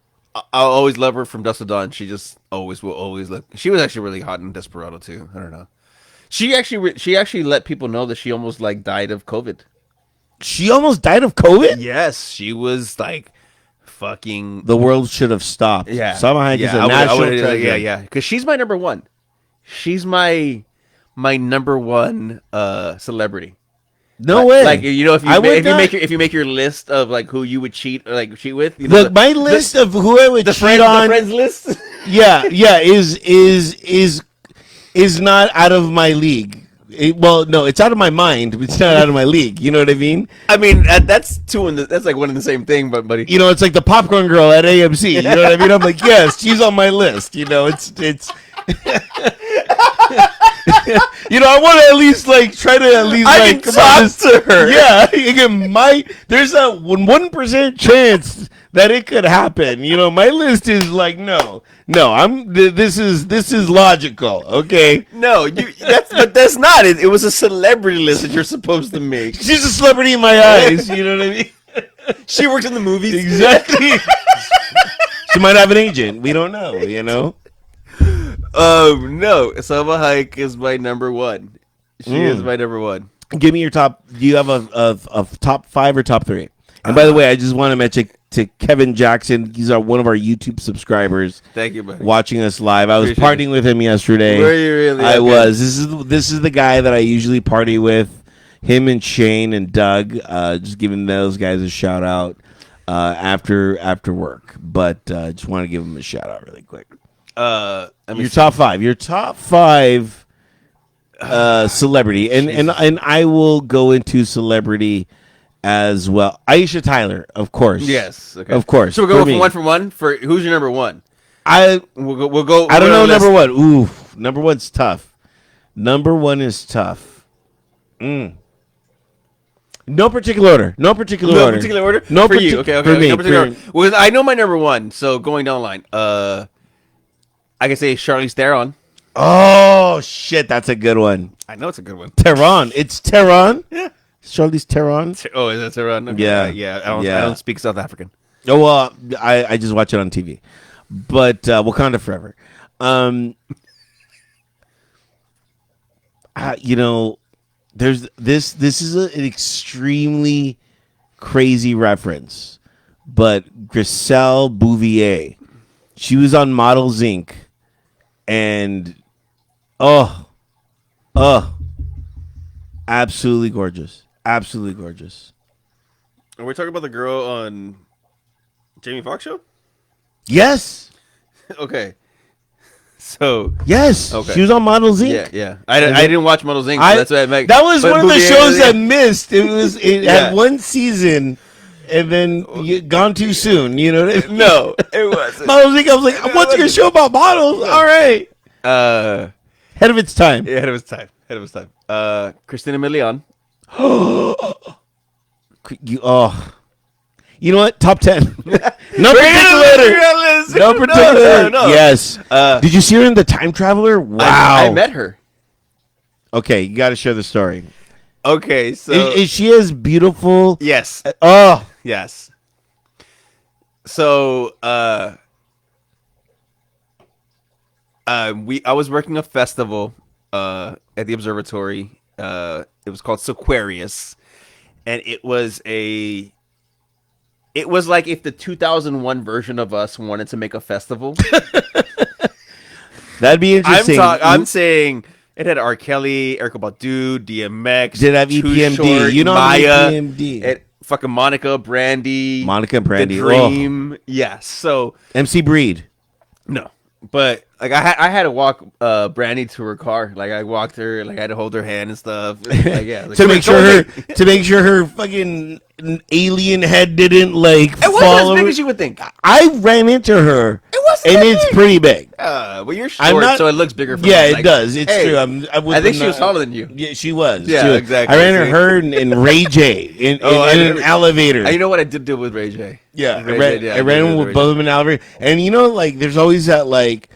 I'll always love her from Dust to Dawn. She just will always look. She was actually really hot in Desperado too. I don't know. She actually let people know that she almost died of COVID. She almost died of COVID? Yes, she was like fucking. The world should have stopped. Yeah, Selma Hayek is a national treasure. Yeah. Because she's my number one. She's my number one celebrity. No way. Like if you make your list of who you would cheat with. Look, my list of who I would cheat on. The friends list. yeah, is not out of my league. No, it's out of my mind, but it's not out of my league. You know what I mean? I mean, that's that's like one and the same thing, but buddy. It's like the popcorn girl at AMC. You know what I mean? I'm like, yes, she's on my list. It's. I want to at least try to I can talk to her. Yeah, there's a 1% chance that it could happen. My list is no. This is logical. Okay. No, but that's not it. It was a celebrity list that you're supposed to make. She's a celebrity in my eyes. You know what I mean? She works in the movies. Exactly. She might have an agent. We don't know. No, Selma Hayek is my number one. She is my number one. Give me your top. Do you have a top 5 or top 3? And by the way, I just want to mention to Kevin Jackson. He's one of our YouTube subscribers. Thank you, buddy. Watching us live. I was partying with him yesterday. Were you really? I was. This is the guy that I usually party with. Him and Shane and Doug. Just giving those guys a shout out after work. But just want to give them a shout out really quick. Your top 5. Your top 5 celebrity, and I will go into celebrity as well. Aisha Tyler, of course. Yes, okay. Of course. So we'll go from one. For who's your number one? We'll go. I don't know number one. Ooh, number one's tough. Number one is tough. No particular order. No particular order. No for you. Okay. For me. No particular order. Well, I know my number one. So going down the line, I can say Charlize Theron. Oh shit, that's a good one. I know it's a good one. Tehran. It's Tehran. Yeah. Charlize Theron. Oh, is that Tehran? Okay. Yeah. Yeah. I Yeah. don't speak South African. Oh well, I just watch it on TV, but Wakanda Forever. Um, you know, there's this. This is an extremely crazy reference, but Griselle Bouvier, she was on Models Inc. and oh, oh, absolutely gorgeous, absolutely gorgeous. Are we talking about the girl on Jamie Foxx show? Yes, Okay. So yes, okay. she was on Models Inc. Yeah, yeah. I didn't watch Models Inc. So I that's what I meant. that was But one of the Bouvier- shows that missed. It Yeah. had one season, and then gone too soon. You know what I mean? No, it wasn't. Models Inc. I was like, I'm watching a show about models. All right, Uh, ahead of its time. yeah, ahead of his time. Ahead of his time. Christina Milian. You know what? Top 10. No particular order. No particular. No. Yes. Did you see her in The Time Traveler? Wow. I met her. Okay, you got to share the story. Okay, so Is she as beautiful? yes, Oh, yes. So I was working a festival at the observatory. It was called Sequarius, and it was like if the 2001 version of us wanted to make a festival. that'd be interesting. I'm saying it had R. Kelly, Erykah Badu, DMX. Did it have Too EPMD? Short, You know Maya, EPMD. It, fucking Monica, Brandy, Monica and Brandy. The Dream. Yes. So MC Breed. no, but like I had to walk Brandy to her car. Like I walked her. Like I had to hold her hand and stuff. Like, yeah, like, to make sure her me. to make sure her fucking alien head didn't like It wasn't fall as big over. as you would think. I ran into her. wasn't and that it's big. pretty big. Well, you're I'm short, not- so it looks bigger. From Yeah, us. it Like, does. It's hey, true. I think she was taller than you. Yeah, she was. Yeah, She was. exactly. I ran into her and Ray J in I an never- elevator. You know what I did do with Ray J? Yeah, Ray J, I ran did with Ray J. both of them in an elevator, and you know, like, there's always that like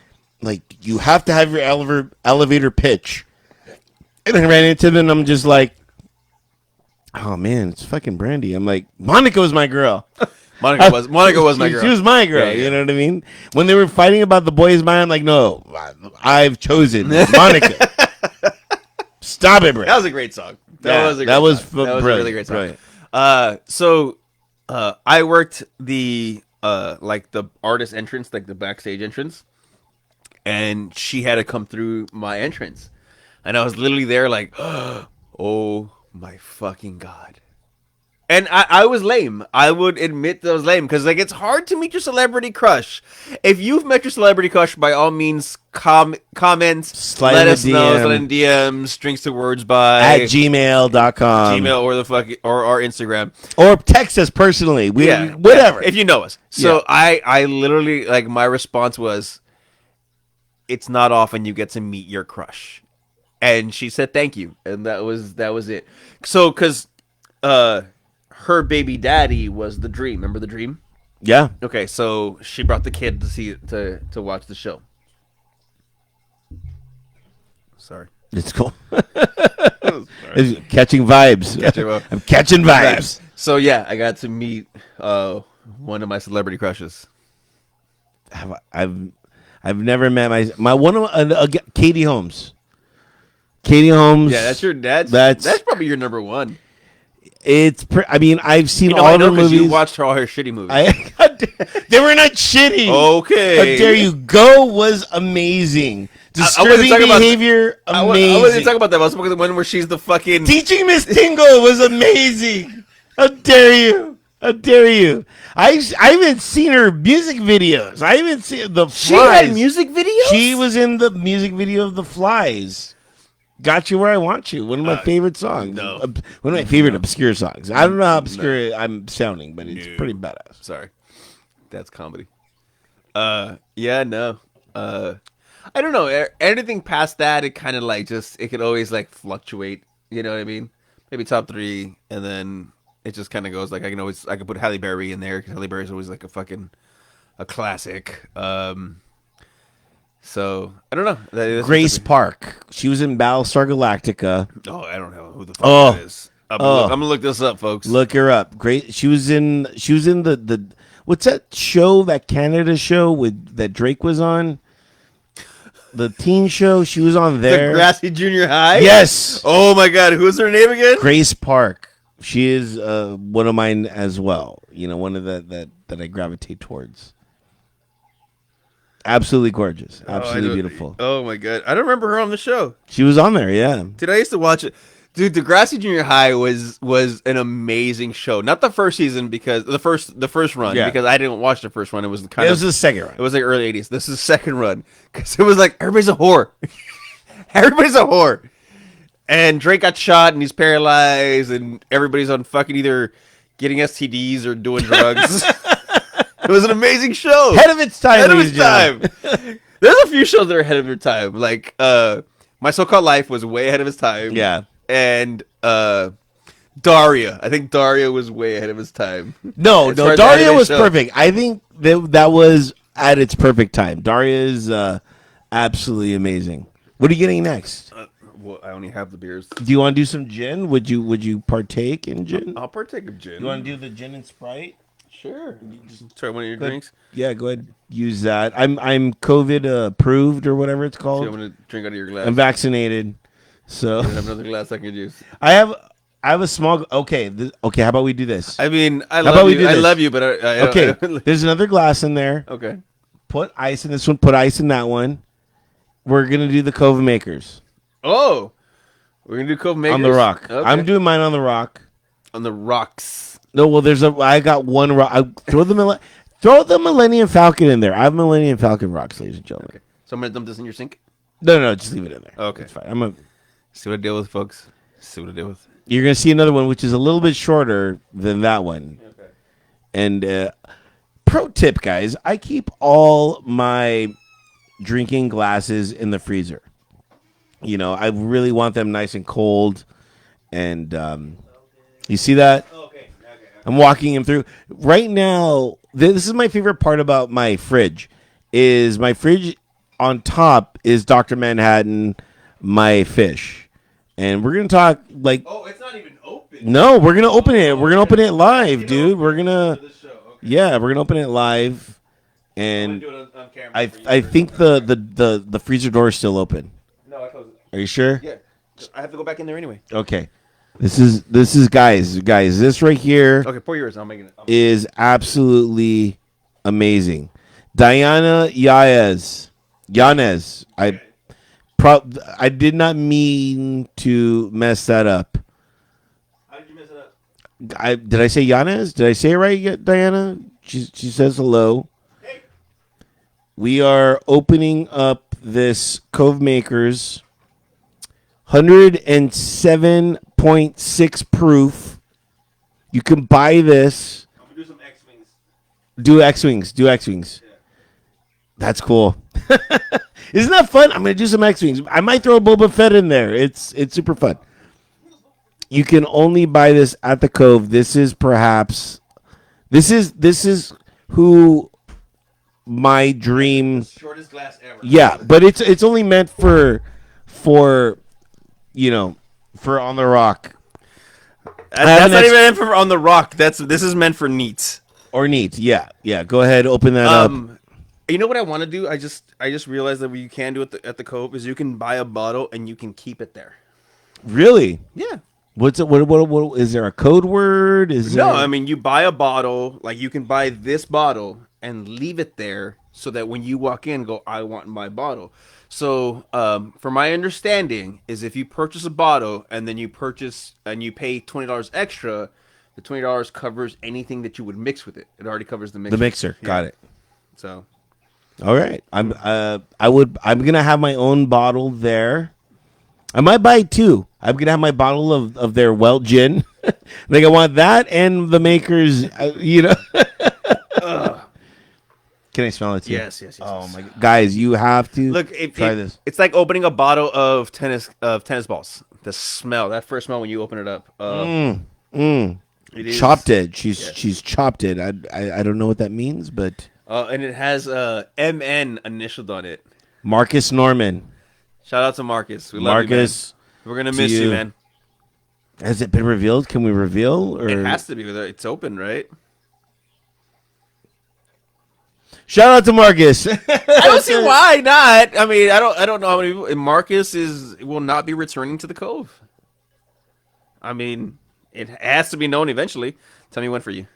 you have to have your elevator pitch, and I ran into them, and I'm just like, oh man, it's fucking Brandy. I'm like, Monica was my girl. Monica was my girl. She was my girl. Yeah, yeah. You know what I mean? When they were fighting about the boy is mine, I'm like, no, I've chosen Monica. Stop it, bro. That was a great song. That was a really great song. Brilliant. I worked the like the artist entrance, like the backstage entrance, and she had to come through my entrance, and I was literally there like, oh my fucking god. And I was lame. I would admit that I was lame because like it's hard to meet your celebrity crush. If you've met your celebrity crush, by all means, comments, Slide let in us the know. DM. Slide in DMs, strings to words by At gmail.com. Gmail or the fucking or our Instagram. Or text us personally. Whatever. If you know us. So I literally like my response was, it's not often you get to meet your crush, and she said thank you, and that was it. So because her baby daddy was the Dream. Remember the Dream? Yeah. Okay, so she brought the kid to see to watch the show. Sorry. It's cool. It's catching vibes. I'm catching vibes. So yeah, I got to meet one of my celebrity crushes. I've never met my one of Katie Holmes. Katie Holmes. Yeah, that's your dad's. That's probably your number one. I mean, I've seen I all know her 'cause movies. You watched all her shitty movies. They were not shitty. Okay. How dare you? Go was amazing. wasn't Disturbing talking about- behavior, I amazing. wasn't talking about that. I was talking about the one where she's the fucking. Teaching Miss Tingle was amazing. How dare you? How dare you? I haven't seen her music videos. I haven't seen the Flies. She had music videos. She was in the music video of The Flies. Got You Where I Want You. One of my favorite songs. no. One of my favorite obscure songs. I don't know how obscure I'm sounding, but it's pretty badass. Sorry, that's comedy. Yeah, no. I don't know. Anything past that, it kind of like just it could always like fluctuate. You know what I mean? Maybe top 3, and then it just kind of goes like I could put Halle Berry in there because Halle Berry's always like a classic. So I don't know. That's what's Grace up. Park. She was in Battlestar Galactica. Oh, I don't know who the fuck that Oh, is. I'm oh, gonna look this up, folks. look her up. Great. She was in the what's that show, that Canada show with that Drake was on? The teen show. She was on The there. Grassy Junior High. Yes. Oh my God, who's her name again? Grace Park. She is one of mine as well. One of that I gravitate towards. Absolutely gorgeous. Oh, Absolutely beautiful. Oh my God, I don't remember her on the show. She was on there, yeah. Dude, I used to watch it. Dude, Degrassi Junior High was an amazing show. Not the first season because the first run Yeah. because I didn't watch the first one. It was kind It of was the second round. it was like early '80s. This is the second run because it was like everybody's a whore. Everybody's a whore. And Drake got shot and he's paralyzed and everybody's on fucking either getting STDs or doing drugs. It was an amazing show. Ahead of its time. Ahead of ladies its and time. gentlemen. There's a few shows that are ahead of their time. Like My So-Called Life was way ahead of its time. Yeah. And Daria. I think Daria was way ahead of its time. No, As far no. as Daria anime was show. perfect. I think that was at its perfect time. Daria is absolutely amazing. What are you getting next? Well, I only have the beers. Do you want to do some gin? Would you partake in gin? I'll partake of gin. You want to do the gin and Sprite? Sure. Just try one of your Go ahead. drinks. Yeah, go ahead. Use that. I'm COVID approved or whatever it's See, I'm called. gonna drink out of your glass. I'm vaccinated, so I have another glass I can use. I have a small. Okay, okay. How about we do this? I mean, I about love we you. do I this? love you, but I Okay, don't- there's another glass in there. okay. Put ice in this one. Put ice in that one. We're gonna do the Cove makers Oh, we're gonna do Cove Makers on the rock. Okay. I'm doing mine on the rock. on the rocks. No, well, I got one rock. Throw the Millennium Falcon in there. I have Millennium Falcon rocks, ladies and gentlemen. Okay. So I'm gonna dump this in your sink. No, just leave it in there. Okay. It's fine. See what I deal with, folks. See what I deal with. You're gonna see another one which is a little bit shorter than that one. Okay. And pro tip, guys, I keep all my drinking glasses in the freezer. I really want them nice and cold. And you see that? Okay. I'm walking him through. Right now, this is my favorite part about my fridge. Is my fridge on top is Dr. Manhattan, my fish. And we're going to talk like... Oh, it's not even open. No, we're going to open it. We're going to open it live, dude. We're going to... For this show. Okay. Yeah, we're going to open it live. I'm And gonna do it on camera. I think the freezer door is still open. No, I closed it. Are you sure? Yeah. I have to go back in there anyway. Okay. This is guys. This right here Okay, pour yours. I'll make it. is absolutely amazing. Diana Yanez. I did not mean to mess that up. How did you mess it up? Did I say Yanez? Did I say it right, Diana? She says hello. Hey. We are opening up this Cove Makers 107.6 proof. You can buy this. I'm gonna do some X-wings. Do X-Wings. Yeah. That's cool. Isn't that fun? I'm going to do some X-Wings. I might throw a Boba Fett in there. It's super fun. You can only buy this at the Cove. This is who my dream. Shortest glass ever. Yeah, but it's only meant for for on the rock That's not even meant for on the rock. This is meant for neats. or neat. Yeah. Go ahead, open that up. You know what I want to do? I just realized that what you can do at the Cove is you can buy a bottle and you can keep it there. Really? Yeah. What's it? What is there a code word? Is No, there... I mean you buy a bottle, like you can buy this bottle and leave it there so that when you walk in, go, I want my bottle. So, from my understanding, is if you purchase a bottle and then you purchase and you pay $20 extra, the $20 covers anything that you would mix with it. It already covers the mixer. the mixer. Got it. So, All right. I'm gonna have my own bottle there. I might buy two. I'm gonna have my bottle of their well gin. Like I want that and the makers. Can I smell it too? yes. Oh my god, guys, you have to Look, try this. It's like opening a bottle of tennis balls. The smell, that first smell when you open it up. It is, Chopped it. She's chopped it. I don't know what that means, but and it has MN initialed on it. Marcus Norman. Shout out to Marcus. We love you, man. Marcus, We're gonna to miss you, you. man. Has it been revealed? Can we reveal? Or It has to be. It's open, right? shout out to Marcus. I don't see why not. I mean, I don't know how many people. Marcus will not be returning to the Cove. I mean, it has to be known eventually. Tell me when for you.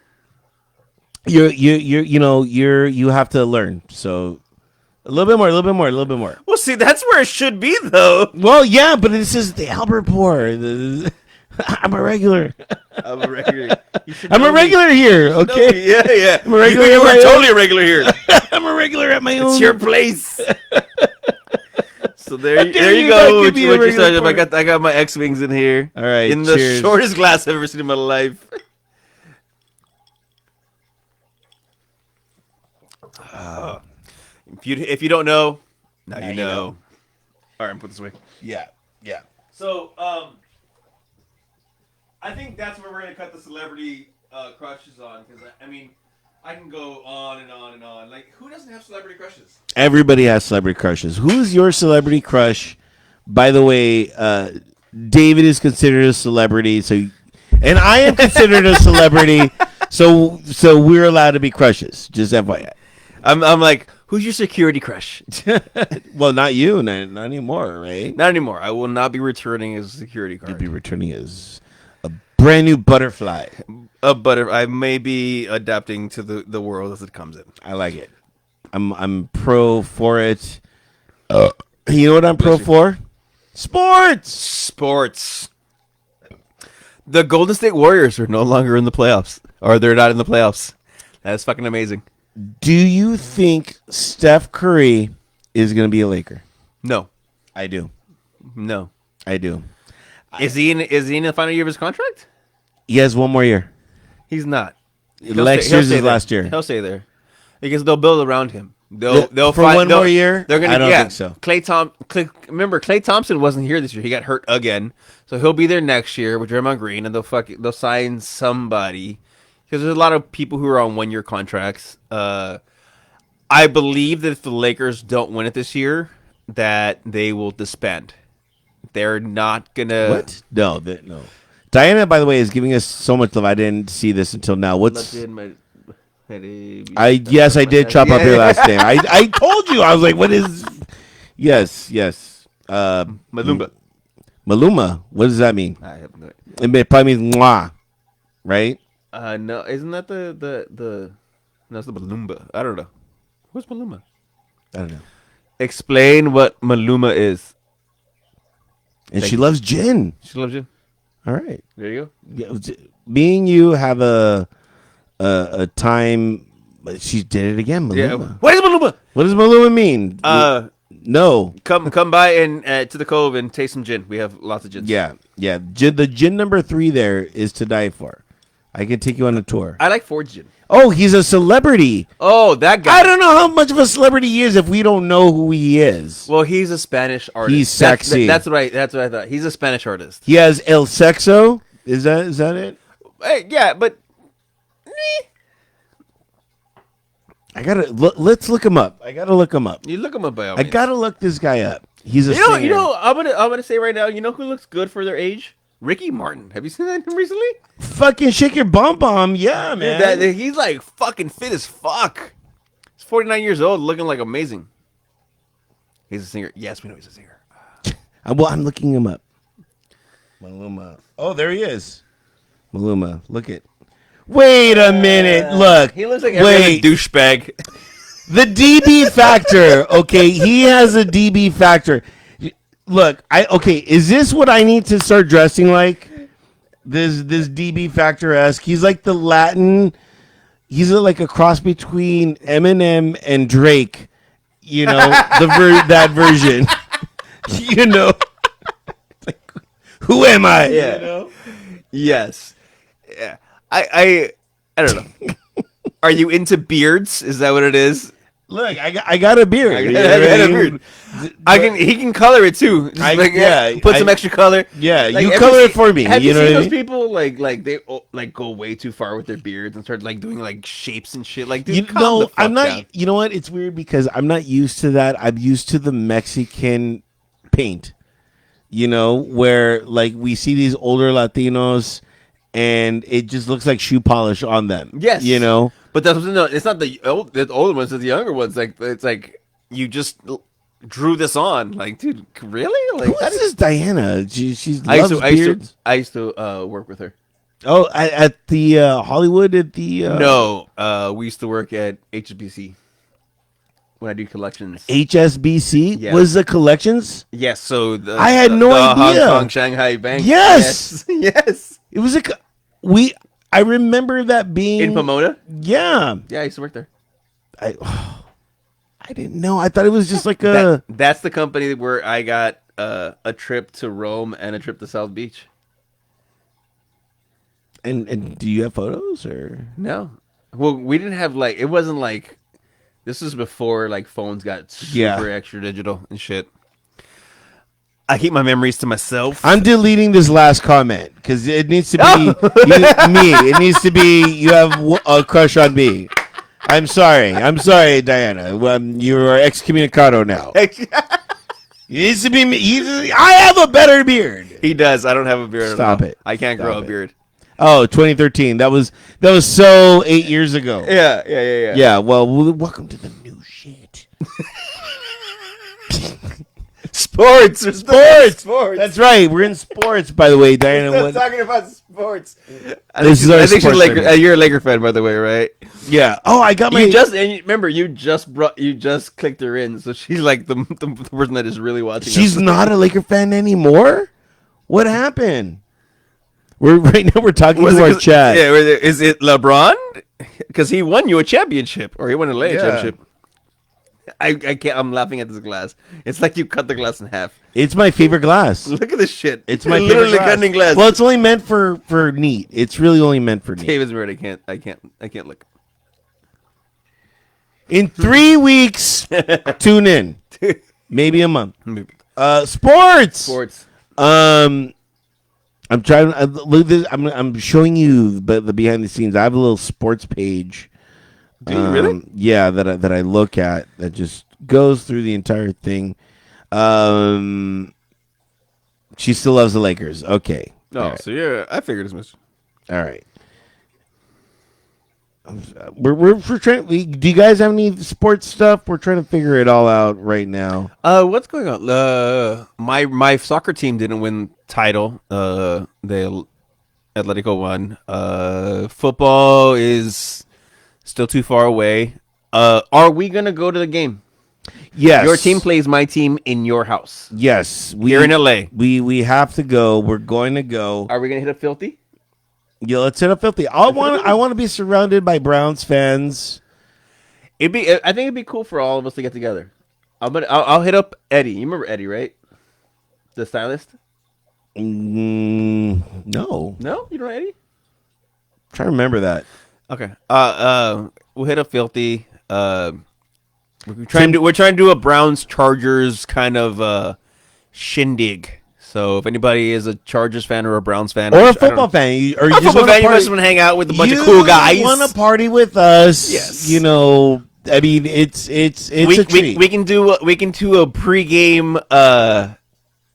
You have to learn. So a little bit more, a little bit more, a little bit more. Well, see, that's where it should be, though. Well, yeah, but this is the Albert Pour. I'm a regular. I'm a regular. I'm a regular here. Okay. Yeah, yeah. I'm a regular. You at my were own- totally a regular here. I'm a regular at my own. It's your place. So there dare you you go. not What give me you a regular started. I got my X Wings in here. All right, In the cheers. shortest glass I've ever seen in my life. If you don't know, now you know. All right, I'm put this away. Yeah. So, I think that's where we're gonna cut the celebrity crushes on, because I mean, I can go on and on and on. Like, who doesn't have celebrity crushes? Everybody has celebrity crushes. Who is your celebrity crush? By the way, David is considered a celebrity, and I am considered a celebrity. So we're allowed to be crushes. Just FYI. I'm like, who's your security crush? Well, not you, not anymore, right? Not anymore. I will not be returning as a security You'll guard. be returning as a brand new butterfly. But I may be adapting to the world as it comes in. I like it. I'm pro for it. You know what I'm pro for? Sports. The Golden State Warriors are no longer in the playoffs, or they're not in the playoffs. That's fucking amazing. Do you think Steph Curry is going to be a Laker? No, I do. no. I do. Is he in the final year of his contract? He has one more year. He's not. Next year's his last year. He'll stay there because they'll build around him. They'll for find, one more year. They're gonna. I don't Yeah, think so. Remember, Klay Thompson wasn't here this year. He got hurt again, so he'll be there next year with Draymond Green, and they'll sign somebody because there's a lot of people who are on 1-year contracts. I believe that if the Lakers don't win it this year, that they will disband. They're not gonna. What? No. Diana, by the way, is giving us so much love. I didn't see this until now. What's? Yes, I did chop up your last name. I told you. I was like, what is? Yes. Malumba. Maluma. What does that mean? I have no It probably means mwah, right? no, isn't that the no, it's the Malumba. I don't know. Who's Maluma? I don't know. Explain what Maluma is. And she loves gin. She loves you. All right. There you go. Yeah, me and you have a time. She did it again. Maluma. Yeah. What is Maluma? What does Maluma mean? No. Come by and to the Cove and taste some gin. We have lots of gins. Yeah. The gin number 3 there is to die for. I can take you on a tour. I like Ford's gin. Oh, he's a celebrity. Oh, that guy. I don't know how much of a celebrity he is if we don't know who he is. Well, he's a Spanish artist. He's sexy. That's right. That's what I thought. He's a Spanish artist. He has El Sexo. Is that it? Hey, yeah, but I gotta let's look him up. I gotta look him up. you look him up by all I means. gotta look this guy up. He's a You know, singer. I'm gonna say right now. You know who looks good for their age? Ricky Martin. Have you seen that recently? Fucking shake your bum, yeah, man. He's like fucking fit as fuck. He's 49 years old, looking like amazing. He's a singer. Yes, we know he's a singer. I'm looking him up. Maluma. Oh, there he is. Maluma. Look it. Wait a minute. Look. He looks like every other douchebag. The DB factor. Okay, he has a DB factor. Look, is this what I need to start dressing like? This DB factor-esque. He's like the Latin. He's like a cross between Eminem and Drake. You know, that version. You know. Like, who am I? Yeah. You know? Yes. Yeah. I don't know. Are you into beards? Is that what it is? Look, I got a beard. I got a beard. He can color it too. Just put some extra color. Yeah, Like, you have color you it for me. Have You you know seen what I those mean? people like they like go way too far with their beards and start like doing like shapes and shit? Like, You dude, calm the know, fuck I'm not. down. You know what? It's weird because I'm not used to that. I'm used to the Mexican paint. You know, where like we see these older Latinos, and it just looks like shoe polish on them. You Yes, know, but it's not the older ones. It's the younger ones. Like it's like you just drew this on. Like, dude, really? who Like that is is. this Diana? She loves beards. I used to work with her. Oh, at the Hollywood at the No, we used to work at HBC when I do collections. HSBC Yes. was the collections. Yes, so I had no the Hong idea. Kong Shanghai Bank. Yes, Yes, yes. it was a. We. I remember that being In Pomona. Yeah, Yeah, I used to work there. I. I didn't know. I thought it was just like That's the company where I got a trip to Rome and a trip to South Beach. And do you have photos or? No, well, we didn't have like it wasn't like this was before like phones got super extra digital and shit. I keep my memories to myself. I'm deleting this last comment because it needs to be me. It needs to be you have a crush on me. I'm sorry. I'm sorry, Diana. You are excommunicado now. It needs to be me. I have a better beard. He does. I don't have a beard. Stop it. I can't grow a it. beard. Oh, 2013. That was so 8 years ago. Yeah. Yeah. Well, welcome to the new shit. Sports. That's right. We're in sports, by the way, Diana. We're talking about sports. This is our I think sports you're a Laker fan, by the way, right? Yeah. Oh, I got my. Remember you just clicked her in, so she's like the person that is really watching. She's us. not a Laker fan anymore. What happened? Right now we're talking to our chat. Yeah, is it LeBron? Because he won you a championship, or he won a Lair championship. I can't. I'm laughing at this glass. It's like you cut the glass in half. It's my favorite glass. Look at this shit. It's my literally favorite cutting glass. Well, it's only meant for neat. It's really only meant for neat. David's weird. I can't look. In 3 weeks, tune in. Maybe a month. Sports. I'm trying. Look, I'm showing you the behind the scenes. I have a little sports page. Do you really? Yeah, that I look at that just goes through the entire thing. She still loves the Lakers. Okay. No, right. So yeah, I figured as much. All right. We're trying. Do you guys have any sports stuff? We're trying to figure it all out right now. What's going on? My soccer team didn't win title. The Atletico won. Football is still too far away. Are we gonna go to the game? Yes. Your team plays my team in your house. Yes. Here in LA. We have to go. We're going to go. Are we gonna hit a filthy? Yeah, let's hit a filthy. I want to be surrounded by Browns fans. I think it'd be cool for all of us to get together. I'll hit up Eddie. You remember Eddie, right? The stylist. No. No, you don't know Eddie? Try to remember that. Okay. We'll hit a filthy. We're trying to do a Browns Chargers kind of shindig. So if anybody is a Chargers fan or a Browns fan or a football fan, you just want to hang out with a bunch of cool guys. You want to party with us? Yes. You know, I mean, it's a treat. We can do a pregame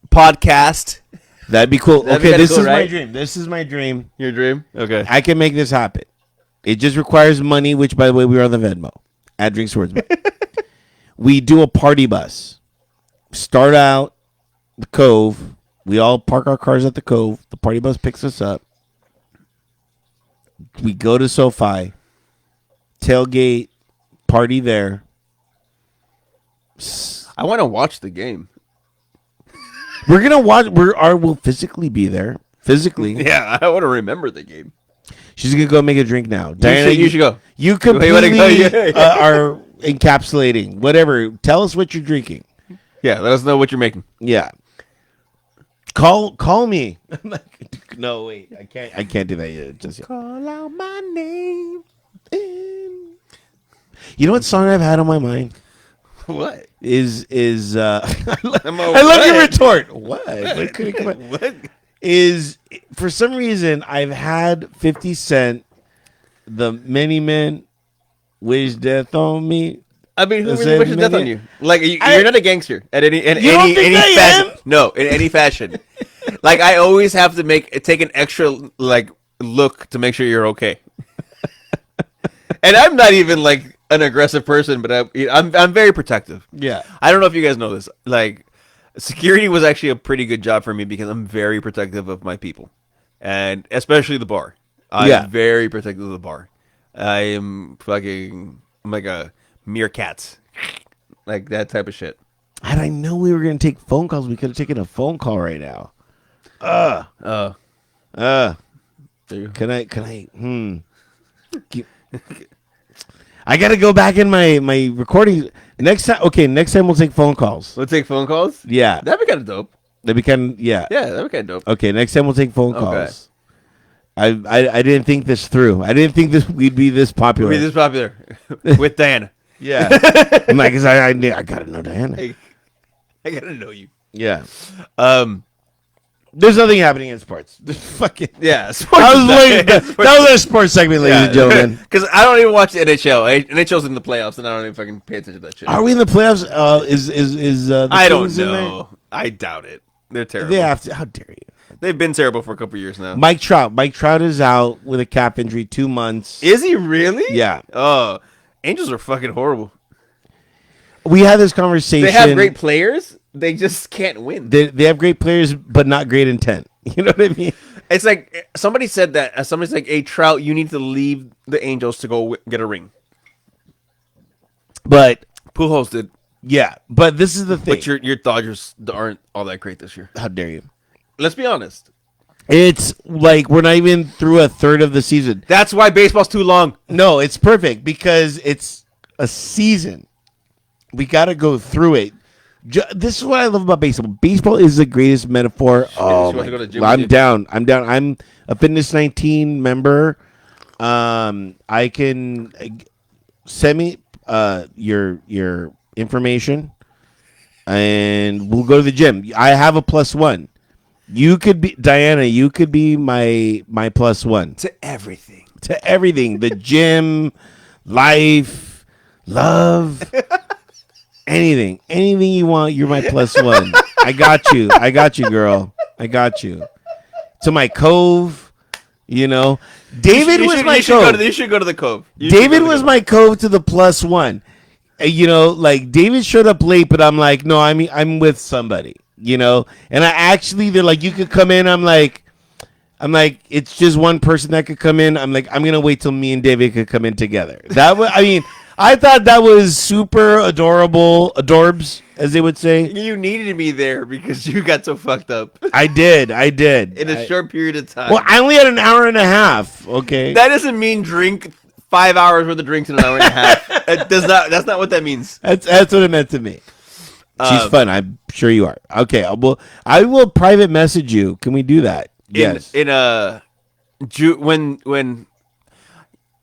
podcast. That'd be cool. That'd okay, be this cool, is right? my dream. This is my dream. Your dream? Okay. I can make this happen. It just requires money, which, by the way, we are on the Venmo at Drink Swordsman. We do a party bus. Start out the Cove. We all park our cars at the Cove. The party bus picks us up. We go to SoFi. Tailgate. Party there. I want to watch the game. We're gonna watch. We'll physically be there. Physically. Yeah, I want to remember the game. She's gonna go make a drink now. Diana, you should go. You completely are encapsulating whatever. Tell us what you're drinking. Yeah, let us know what you're making. Yeah. Call me. No, wait. I can't do that yet. Just yet. Call out my name. You know what song I've had on my mind? What? I I'm love your what? retort. What could it come out? What? Is for some reason I've had 50 Cent, the many men wish death on me. I mean, who I really said wishes death on many. you? Like I you're not a gangster at You don't think any I fashion. am? No, in any fashion. Like I always have to take an extra like look to make sure you're okay. And I'm not even like an aggressive person, but I'm very protective. Yeah. I don't know if you guys know this. Like security was actually a pretty good job for me because I'm very protective of my people, and especially the bar. Yeah. I'm very protective of the bar. I am fucking. I'm like a meerkat, like that type of shit. Had I known we were going to take phone calls, we could have taken a phone call right now. Uh, Uh, there you go. can I, Keep- I got to go back in my recording. Next time we'll take phone calls. We'll take phone calls. Yeah. That'd be kind of dope. That'd be kind of, yeah. Yeah, that'd be kind of dope. Okay, next time we'll take phone Okay. calls. I didn't think this through. I didn't think we'd be this popular. We'll be this popular with Diana. Yeah. I'm like, 'cause I got to know Diana. I gotta know you. Yeah. Um, There's nothing happening in sports. Fucking. yeah. That was waiting. That was our sports segment, ladies and gentlemen. Because I don't even watch the NHL. NHL's in the playoffs, and I don't even fucking pay attention to that shit. Are we in the playoffs? Is the I don't Kings in there? know. I doubt it. They're terrible. They have to. How dare you? They've been terrible for a couple years now. Mike Trout. Mike Trout is out with a calf injury, 2 months. Is he really? Yeah. Oh, Angels are fucking horrible. We had this conversation. They have great players. They just can't win. They have great players, but not great intent. You know what I mean? It's like somebody said that. Somebody's like, "Hey, Trout, you need to leave the Angels to go get a ring." But Pujols did, yeah, but this is the thing. but your Dodgers aren't all that great this year. How dare you? Let's be honest. It's like we're not even through a third of the season. That's why baseball's too long. No, it's perfect because it's a season. We got to go through it. This is what I love about baseball. Baseball is the greatest metaphor. Oh, want to go to the gym I'm with you? down. I'm down. I'm a Fitness 19 member. I can send me your information, and we'll go to the gym. I have a +1. You could be Diana. You could be my +1 To everything. to everything. The gym, life, love. Anything you want, you're my +1. I got you, girl. I got you. To my Cove, David was my Cove. You should go to the Cove. David was my Cove to the +1. Like David showed up late, but I'm like, no, I'm with somebody. And they're like, you could come in. I'm like, it's just one person that could come in. I'm like, I'm gonna wait till me and David could come in together. I thought that was super adorable, adorbs, as they would say. You needed me there because you got so fucked up I did. in a short period of time. Well, I only had an hour and a half. Okay. That doesn't mean drink 5 hours worth of drinks in an hour and a half. It does not. That's not what that means. That's what it meant to me. She's fun. I'm sure you are. Okay. I will private message you. Can we do that? Yes. When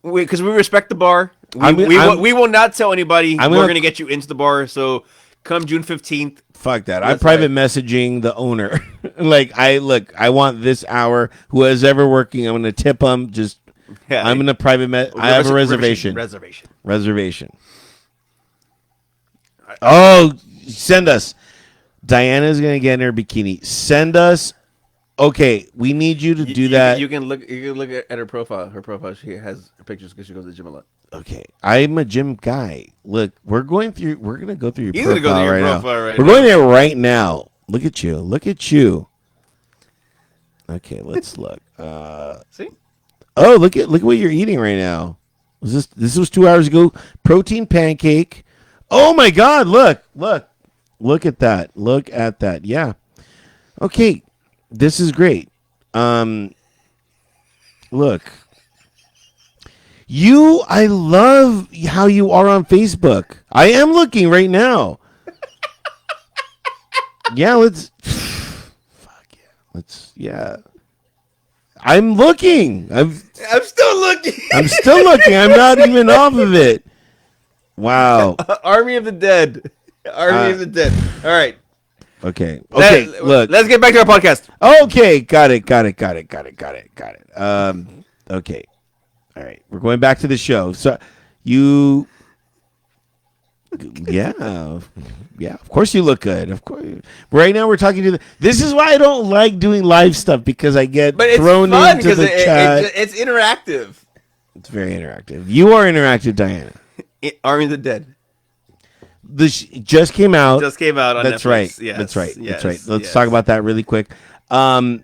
because we respect the bar. We will not tell anybody we're going to get you into the bar. So come June 15th. Fuck that. I'm private messaging the owner. I want this hour. Who is ever working, I'm going to tip them. I'm going to I have a reservation. Reservation. Oh, send us. Diana's going to get in her bikini. Send us. Okay, we need you to do that. You can look at her profile. Her profile, she has pictures because she goes to the gym a lot. Okay, I'm a gym guy. Look, we're gonna go through your He's profile, gonna go through your right profile now. right We're now. going there right now. Look at you. Okay, let's look. See? Oh, look at what you're eating right now. This was 2 hours ago. Protein pancake. Oh my God! Look at that. Yeah. Okay, this is great. Look. I love how you are on Facebook. I am looking right now. Yeah, yeah. I'm looking. I'm still looking. I'm still looking. I'm not even off of it. Wow. Army of the Dead. Army Uh, of the Dead. All right. okay. Okay. Look. Let's get back to our podcast. Okay. Got it. Got it. Got it. Got it. Got it. Got it. Okay. All right. We're going back to the show. So you. Yeah. Yeah. Of course you look good. Of course. Right now we're talking to the. This is why I don't like doing live stuff because I get But it's thrown fun into because the chat. it's interactive. It's very interactive. You are interactive, Diana. Army of the Dead This just came out. just came out on That's Netflix. right. Yes, That's right. yes, That's right. Let's yes. talk about that really quick. I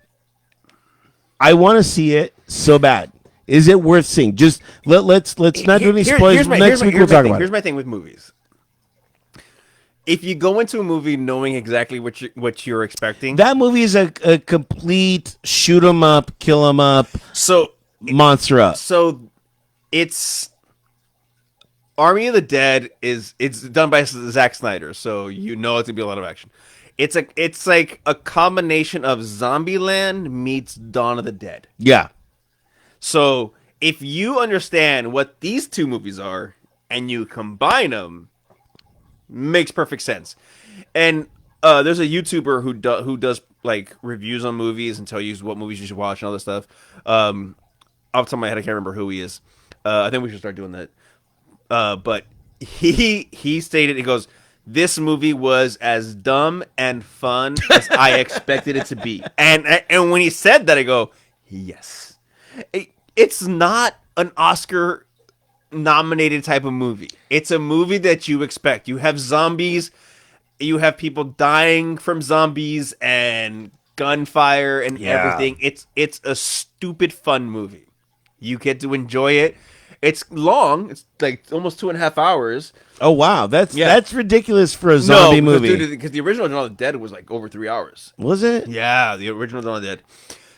want to see it so bad. Is it worth seeing? Just let's not do any spoilers. Next week we'll talk about it. Here's my thing with movies. If you go into a movie knowing exactly what you're expecting, That movie is a complete shoot 'em up, kill 'em up, so monster up. it's Army of the Dead it's done by Zack Snyder, so you know it's gonna be a lot of action. It's like a combination of Zombieland meets Dawn of the Dead. Yeah. So if you understand what these two movies are and you combine them, makes perfect sense. And there's a YouTuber who does like reviews on movies and tell you what movies you should watch and all this stuff. Off the top of my head, I can't remember who he is. I think we should start doing that. But he stated, he goes, "This movie was as dumb and fun as I expected it to be." And when he said that, I go, "Yes." It's not an Oscar nominated type of movie. It's a movie that you expect. You have zombies, you have people dying from zombies and gunfire and everything. It's a stupid fun movie. You get to enjoy it. It's long. It's like almost 2.5 hours. Oh wow, that's ridiculous for a zombie movie. Because the original Dawn of the Dead was like over 3 hours. Was it? Yeah, the original Dawn of the Dead.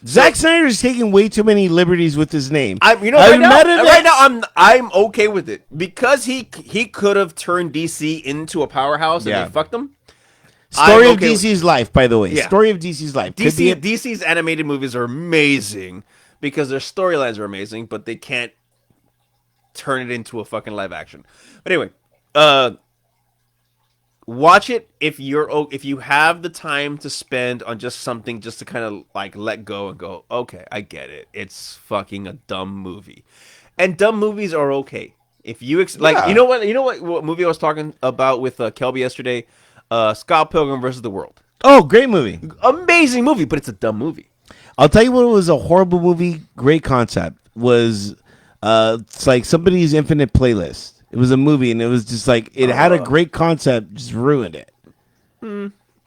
Zack Snyder's taking way too many liberties with his name. Right now I'm okay with it because he could have turned DC into a powerhouse and they fucked him. Story of DC's life, by the way. Yeah. Story of DC's life. DC's animated movies are amazing because their storylines are amazing, but they can't turn it into a fucking live action. But anyway, watch it if you have the time to spend on just something just to kind of like let go and go, okay, I get it. It's fucking a dumb movie. And dumb movies are okay. If you you know what movie I was talking about with Kelby yesterday? Scott Pilgrim versus the World. Oh, great movie. Amazing movie, but it's a dumb movie. I'll tell you what was a horrible movie, great concept, was it's like somebody's infinite playlist. It was a movie, and it was just like, it had a great concept, just ruined it.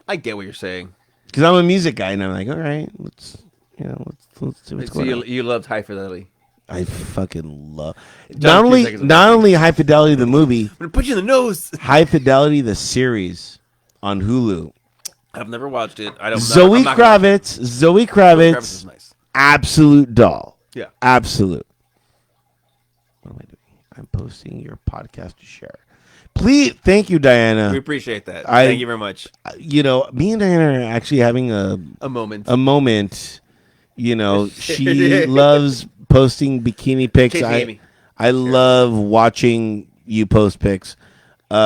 I get what you're saying. Because I'm a music guy, and I'm like, all right, let's see what's going on. You loved High Fidelity. I fucking love not only High Fidelity the movie, I'm gonna put you in the nose. High Fidelity the series on Hulu. I've never watched it. I don't. Zoe Kravitz is nice. Absolute doll. Yeah, absolute. What am I doing? I'm posting your podcast to share. Please, thank you, Diana. We appreciate that. Thank you very much. You know, me and Diana are actually having a moment. You know, she loves posting bikini pics. I love watching you post pics. You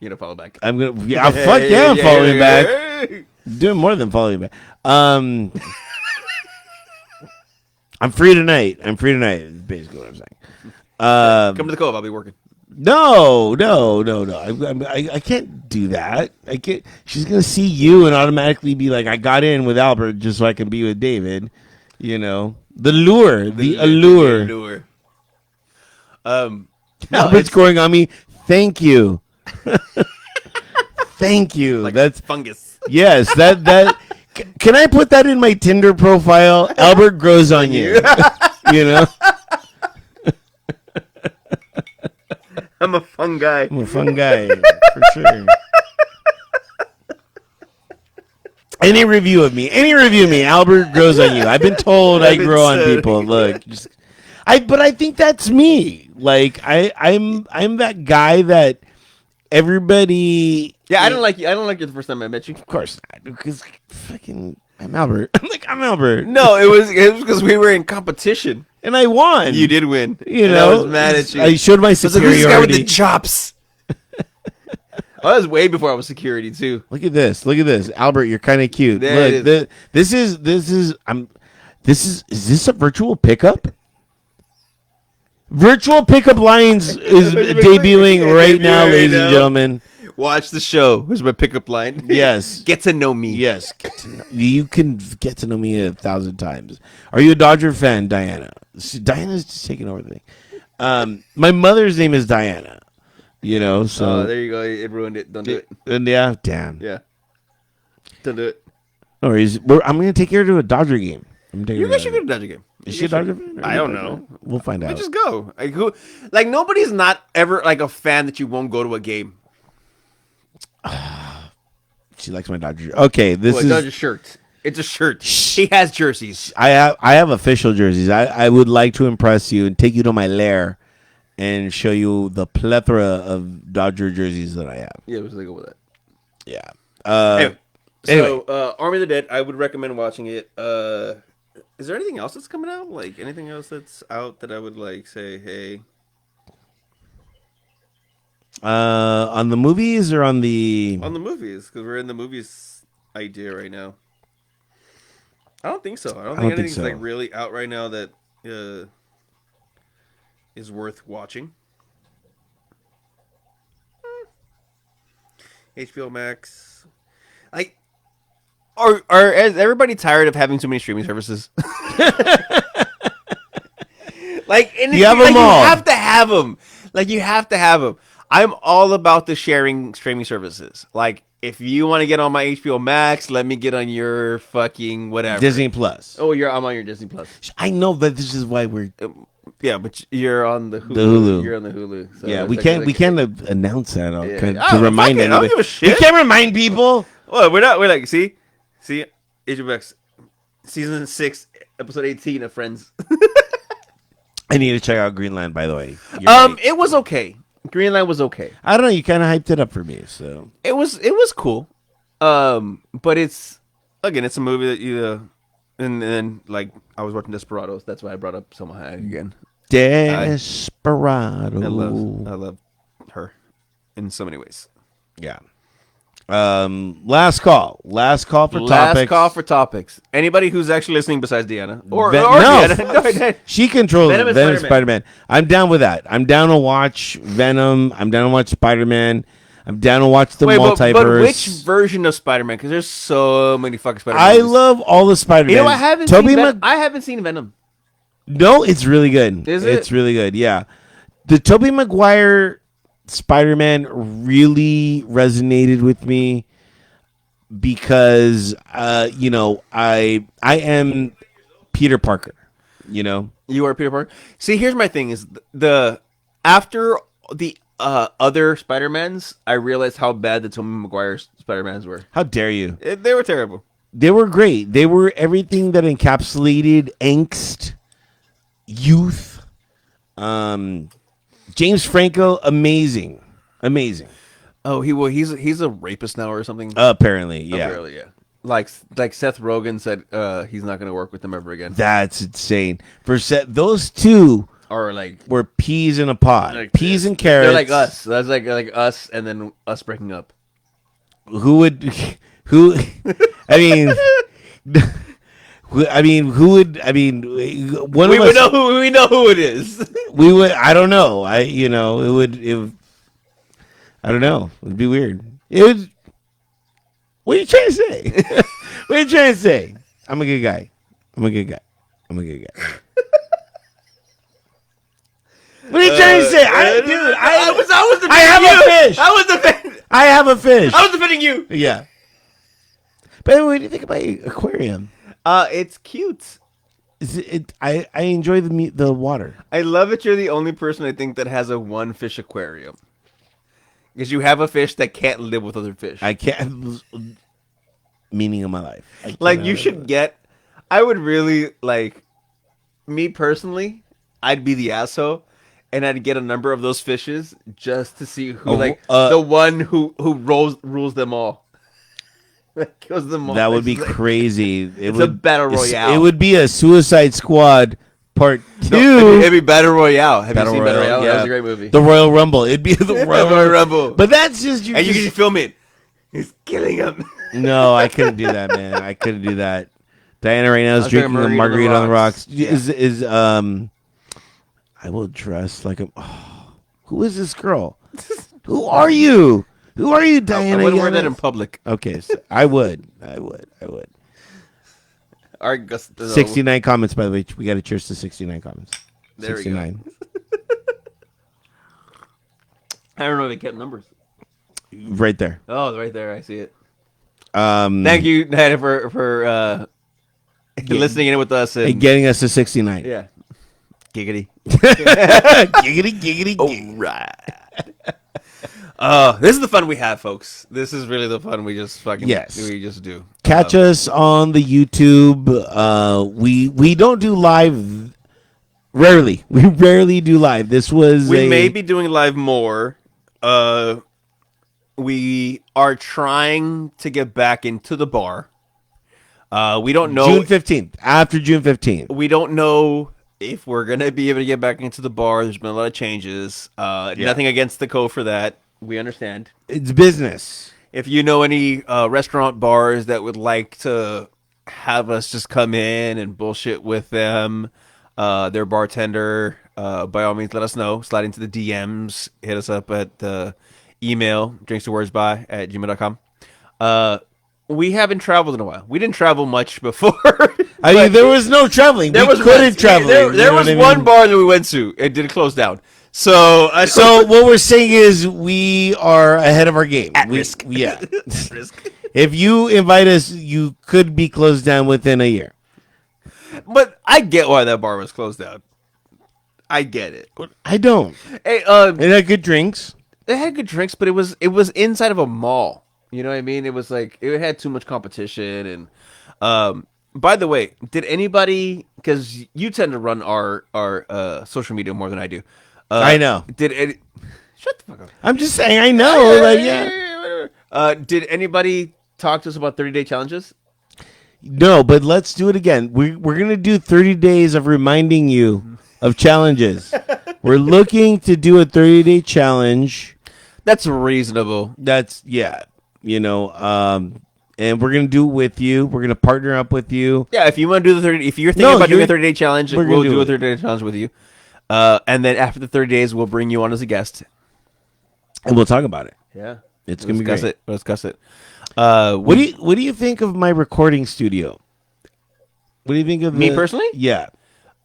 gonna follow back? I'm gonna. Yeah, fuck yeah, I'm following back. Doing more than following back. I'm free tonight. Is basically what I'm saying. Come to the Cove. I'll be working. No. I can't do that. I can't. She's gonna see you and automatically be like, I got in with Albert just so I can be with David. You know, the allure. Albert's going on me. Thank you. Thank you. Like that's fungus. Yes. That. Can I put that in my Tinder profile? Albert grows on you. You know. I'm a fun guy. For sure. Any review of me, Albert grows on you. I've been told I grow on people. Look, but I think that's me. Like I'm that guy that everybody. Yeah, I don't like you. I don't like you the first time I met you. Of course not, because fucking I'm Albert. I'm like, I'm Albert. No, it was because we were in competition. And I won. You did win. You and I was know, mad at you. I showed my I was like, who's this guy with the superiority. chops? Oh, that was way before I was security too. Look at this. Look at this. Albert, you're kind of cute. There it Look, is this a virtual pickup? Virtual pickup lines is debuting right now, ladies and gentlemen. Watch the show. Here's my pickup line. Yes. Get to know me. Yes. You can get to know me 1,000 times. Are you a Dodger fan, Diana? Diana's just taking over the thing. My mother's name is Diana. You know, so. Oh, there you go. It ruined it. Don't do it. And yeah, damn. Yeah. Don't do it. No worries. I'm going to take her to a Dodger game. You guys should go to Dodger game. Is she a Dodger fan? I don't know. We'll find out. Just go. Like nobody's not ever like a fan that you won't go to a game. She likes my Dodger. Okay, this is Dodger shirt. It's a shirt. She has jerseys. I have official jerseys. I would like to impress you and take you to my lair and show you the plethora of Dodger jerseys that I have. Yeah, let's go with that. Yeah. Anyway, Army of the Dead. I would recommend watching it. Is there anything else that's coming out? Like anything else that's out that I would like say, hey? On the movies or on the movies, because we're in the movies idea right now. I don't think so. I don't don't think think anything's so. like really out right now that is worth watching. HBO Max. Like, is everybody tired of having so many streaming services? Like, and You have them all. You have to have them. Like, you have to have them. I'm all about the sharing streaming services. Like, if you want to get on my HBO Max, let me get on your fucking whatever. Disney Plus. Oh, I'm on your Disney Plus. I know, but this is why we're Yeah, but you're on the Hulu. The Hulu. You're on the Hulu. So yeah. it's We like- can't like- announce that Yeah. to Oh, remind fuck it, I don't anybody. give a shit. We can't remind people. Well, we're not. We're like, see, HBO Max, season 6, episode 18 of Friends. I need to check out Greenland. By the way, You're right. It was okay. Greenland was okay. I don't know. You kind of hyped it up for me, so It was cool. But it's a movie that you and then like I was watching Desperados. That's why I brought up Selma Hayek again. Desperado. I love her in so many ways. Yeah. Last call for topics. Last call for topics. Anybody who's actually listening besides Deanna or no, Deanna. Go ahead. she controls Venom and Venom Spider-Man. Spider-Man. I'm down with that. I'm down to watch Venom. I'm down to watch Spider-Man. I'm down to watch the multiverse. But which version of Spider-Man? Because there's so many fucking Spider-Man. I love all the Spider-Man. You know, I haven't seen Venom. No, it's really good. Is it? It's really good. Yeah, the Tobey Maguire Spider-Man really resonated with me because I am Peter Parker. You know, You are Peter Parker. See, here's my thing: is the after the other Spider-Mans, I realized how bad the Tobey Maguire Spider-Mans were. how dare you? They were terrible. They were great. They were everything that encapsulated angst, youth. James Franco, amazing. Oh, he's a rapist now or something. Apparently, yeah. Apparently, yeah. Like Seth Rogen said, he's not going to work with them ever again. That's insane. Those two Or like were peas in a pod. Like, peas and carrots. they're like us. That's like us, and then us breaking up. Who would? Who? I mean. Who would? I mean, one of us. We know who it is. We would. I don't know. It would. I don't know. It'd be weird. It would. What are you trying to say? What are you trying to say? I'm a good guy. What are you trying to say? I was defending I have you. a fish. I was defending. I have a fish. I was defending you. Yeah. But what do you think about aquarium? It's cute. I enjoy the water. I love that you're the only person I think that has a one fish aquarium. Because you have a fish that can't live with other fish. I can't. Meaning of my life. Like you should get. I would really like. Me personally, I'd be the asshole, and I'd get a number of those fishes just to see who the one who rules them all. Kills them all. That would be crazy. It's a battle royale. It would be a Suicide Squad Part 2. No, it'd be Battle Royale. Have Battle you seen Royale, Battle Royale? yeah. That was a great movie. The Royal Rumble. It'd be the Royal Rumble. But that's just And you can film it. He's killing him. No, I couldn't do that, man. I couldn't do that. Diana right now is drinking a margarita on the rocks. Yeah. Is I will dress like a. Oh, who is this girl? Who are you? Who are you, Diana? I wouldn't wear that in public. Okay, so I would. All right, Gus. 69 comments, by the way. We got to cheers to 69 comments. There 69. we go. I don't know if they kept numbers. Right there. Oh, right there. I see it. Thank you, Diana, for listening in with us and getting us to 69. Yeah. Giggity. Giggity. All right. This is the fun we have, folks. This is really the fun we just fucking we just do. Catch us on the YouTube. We don't do live. Rarely. We rarely do live. We may be doing live more. We are trying to get back into the bar. We don't know. June 15th. After June 15th. We don't know if we're going to be able to get back into the bar. There's been a lot of changes. Nothing against the Cove for that. We understand. It's business. If you know any restaurant bars that would like to have us just come in and bullshit with them, their bartender, by all means, let us know. Slide into the DMs. Hit us up at the email, drinksandwordsby@gmail.com. We haven't traveled in a while. We didn't travel much before. I mean, there was no traveling. We couldn't travel. There was one bar that we went to. It did close down. So what we're saying is we are ahead of our game. At risk. Yeah. Risk. If you invite us, you could be closed down within a year. But I get why that bar was closed down. I get it. I don't. Hey, they had good drinks. They had good drinks, but it was inside of a mall. You know what I mean? It was like it had too much competition. And by the way, did anybody? Because you tend to run our social media more than I do. I know. Shut the fuck up. I'm just saying. I know. Did anybody talk to us about 30-day challenges? No, but let's do it again. We're gonna do 30 days of reminding you of challenges. We're looking to do a 30-day challenge. That's reasonable. That's and we're gonna do it with you. We're gonna partner up with you. Yeah, if you want to do the 30, if you're thinking about doing a 30-day challenge, we'll do a 30-day challenge with you. And then after the 30 days, we'll bring you on as a guest, and we'll talk about it. Yeah, it's gonna be great. We'll discuss it. What do you think of my recording studio? What do you think of me personally? Yeah.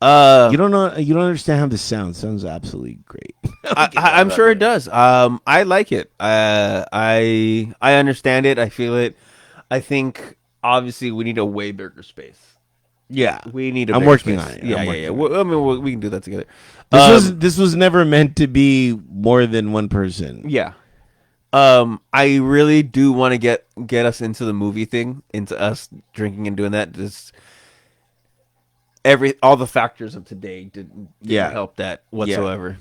You don't know. You don't understand how this sounds. It sounds absolutely great. I'm sure it does. I like it. I understand it. I feel it. I think obviously we need a way bigger space. Yeah, we need. I'm working on it. Yeah. I mean, we can do that together. This was never meant to be more than one person. Yeah. I really do want to get us into the movie thing, into us drinking and doing that. Just all the factors of today didn't help that whatsoever.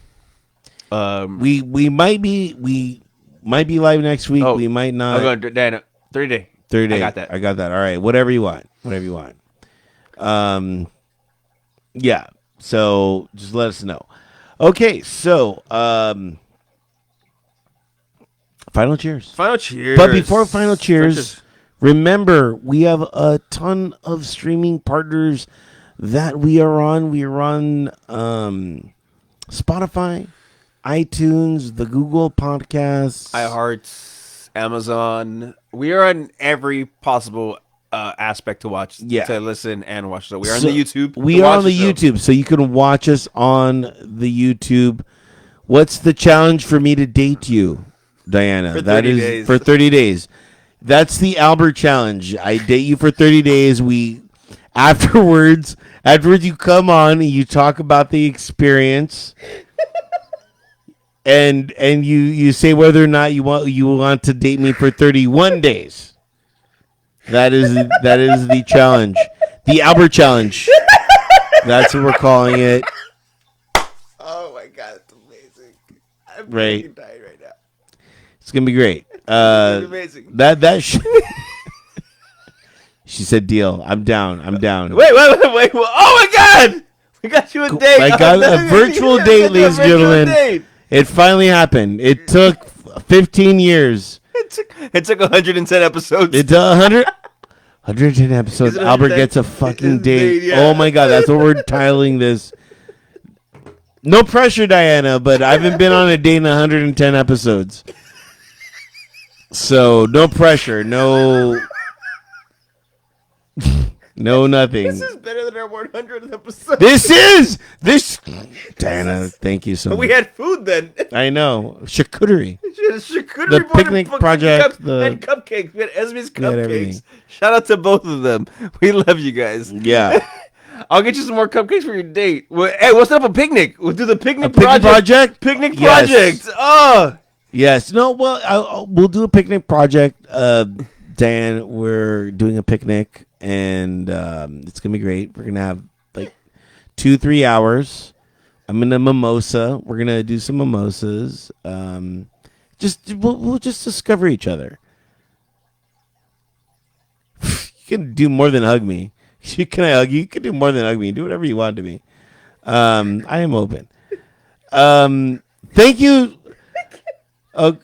Yeah. We might be live next week. We might not. I'm going Diana, 30 day. I got that. All right. Whatever you want. Yeah. So just let us know. Okay. So final cheers. But before final cheers, remember we have a ton of streaming partners that we are on. We are on Spotify, iTunes, the Google Podcasts, iHeart, Amazon. We are on every possible aspect to watch, to listen and watch. So we are on the YouTube. We are on the YouTube, so you can watch us on the YouTube. What's the challenge for me to date you, Diana? That is for 30 days. That's the Albert challenge. I date you for 30 days. Afterwards, you come on and you talk about the experience, and you say whether or not you want to date me for 31 days. That is the challenge, the Albert challenge. That's what we're calling it. Oh my god, it's amazing! I'm dying right now. It's gonna be great. It's amazing. That She said deal. I'm down. I'm down. Wait. Oh my God! We got you a date. I got a virtual date, ladies and gentlemen. Date. It finally happened. It took 15 years. It took 110 episodes. It took 110 episodes. Albert gets a fucking date. Yeah. Oh my God, that's what we're titling this. No pressure, Diana, but I haven't been on a date in 110 episodes. So, no pressure. No nothing. This is better than our 100th episode. This Diana, thank you so much. We had food then. I know. Charcuterie. Charcuterie The picnic project. And cupcakes. We had Esme's had cupcakes. everything. Shout out to both of them. We love you guys. Yeah. I'll get you some more cupcakes for your date. Hey, what's up a picnic? We'll do the picnic Picnic project? Picnic Yes. project. Oh. Yes. No, well, we'll do a picnic project. Dan, we're doing a picnic, and it's going to be great. We're going to have like 2-3 hours. I'm in a mimosa. We're going to do some mimosas. We'll just discover each other. You can do more than hug me. Can I hug you? You can do more than hug me. Do whatever you want to me. I am open. Thank you. I'm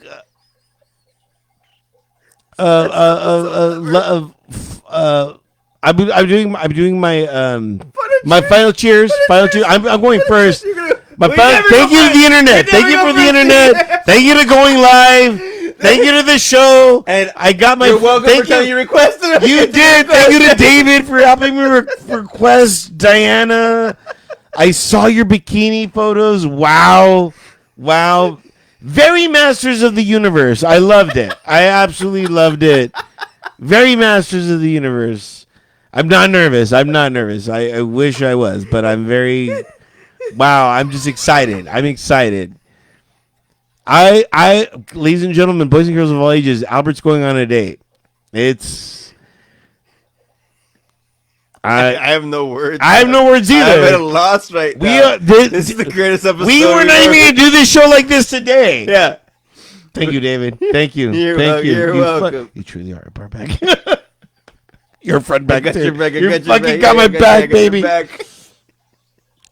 doing my final cheers. Final cheers. I'm going first. Thank you to the internet. Thank you for the internet. Thank you to going live. Thank you to the show. And I got my. You're welcome thank for telling you you. requested. You did. Thank you to David for helping me request. Diana, I saw your bikini photos. Wow. Very Masters of the Universe. I loved it. I absolutely loved it. Very Masters of the Universe. I'm not nervous. I wish I was, but I'm very. Wow. I'm just excited. I'm excited. Ladies and gentlemen, boys and girls of all ages, Albert's going on a date. I have no words. I have no words either. I'm at a loss right now. This is the greatest episode. We were not even going to do this show like this today. Yeah. Thank you, David. Thank you. Thank you. You're welcome. You truly are a bar back. You're a front back got too. your back, I You got your fucking back, got I my got back, your baby. back.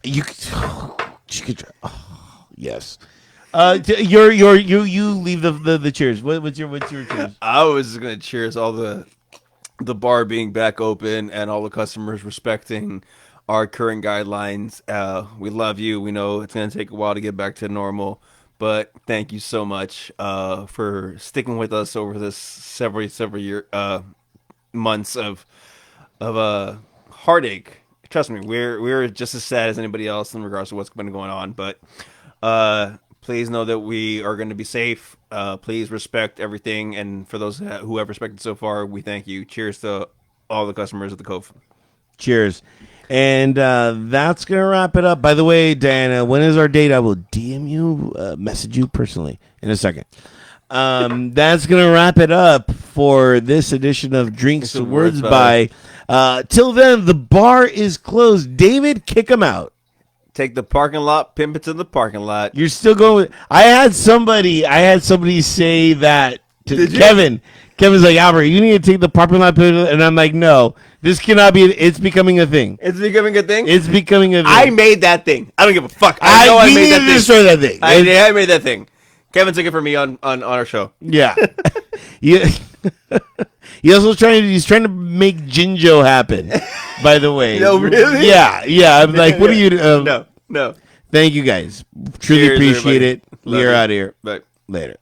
You could. Yes. You leave the cheers. What's your cheers? I was gonna cheers all the bar being back open and all the customers respecting our current guidelines. We love you. We know it's gonna take a while to get back to normal, but thank you so much for sticking with us over this several year months of heartache. Trust me, we're just as sad as anybody else in regards to what's been going on, but please know that we are going to be safe. Please respect everything, and for those who have respected so far, we thank you. Cheers to all the customers at the Cove. Cheers. And that's going to wrap it up. By the way, Diana, when is our date? I will DM you, message you personally in a second. That's going to wrap it up for this edition of Drinks and Words by. Till then, the bar is closed. David, kick him out. Take the parking lot, pimp it to the parking lot. You're still going with. I had somebody say that to Kevin. Kevin's like, Albert, you need to take the parking lot, and I'm like, no, this cannot be. It's becoming a thing. It's becoming a thing. It's becoming a thing. I made that thing. I don't give a fuck. I know I made that thing. Destroy that thing. I made that thing. Kevin took it from me on our show. Yeah. Yeah. He's trying to make Jinjo happen. By the way. No, really? Yeah. I'm like, what are you? No. Thank you guys. Truly Cheers, appreciate everybody. it. We're out of here. Bye. Later.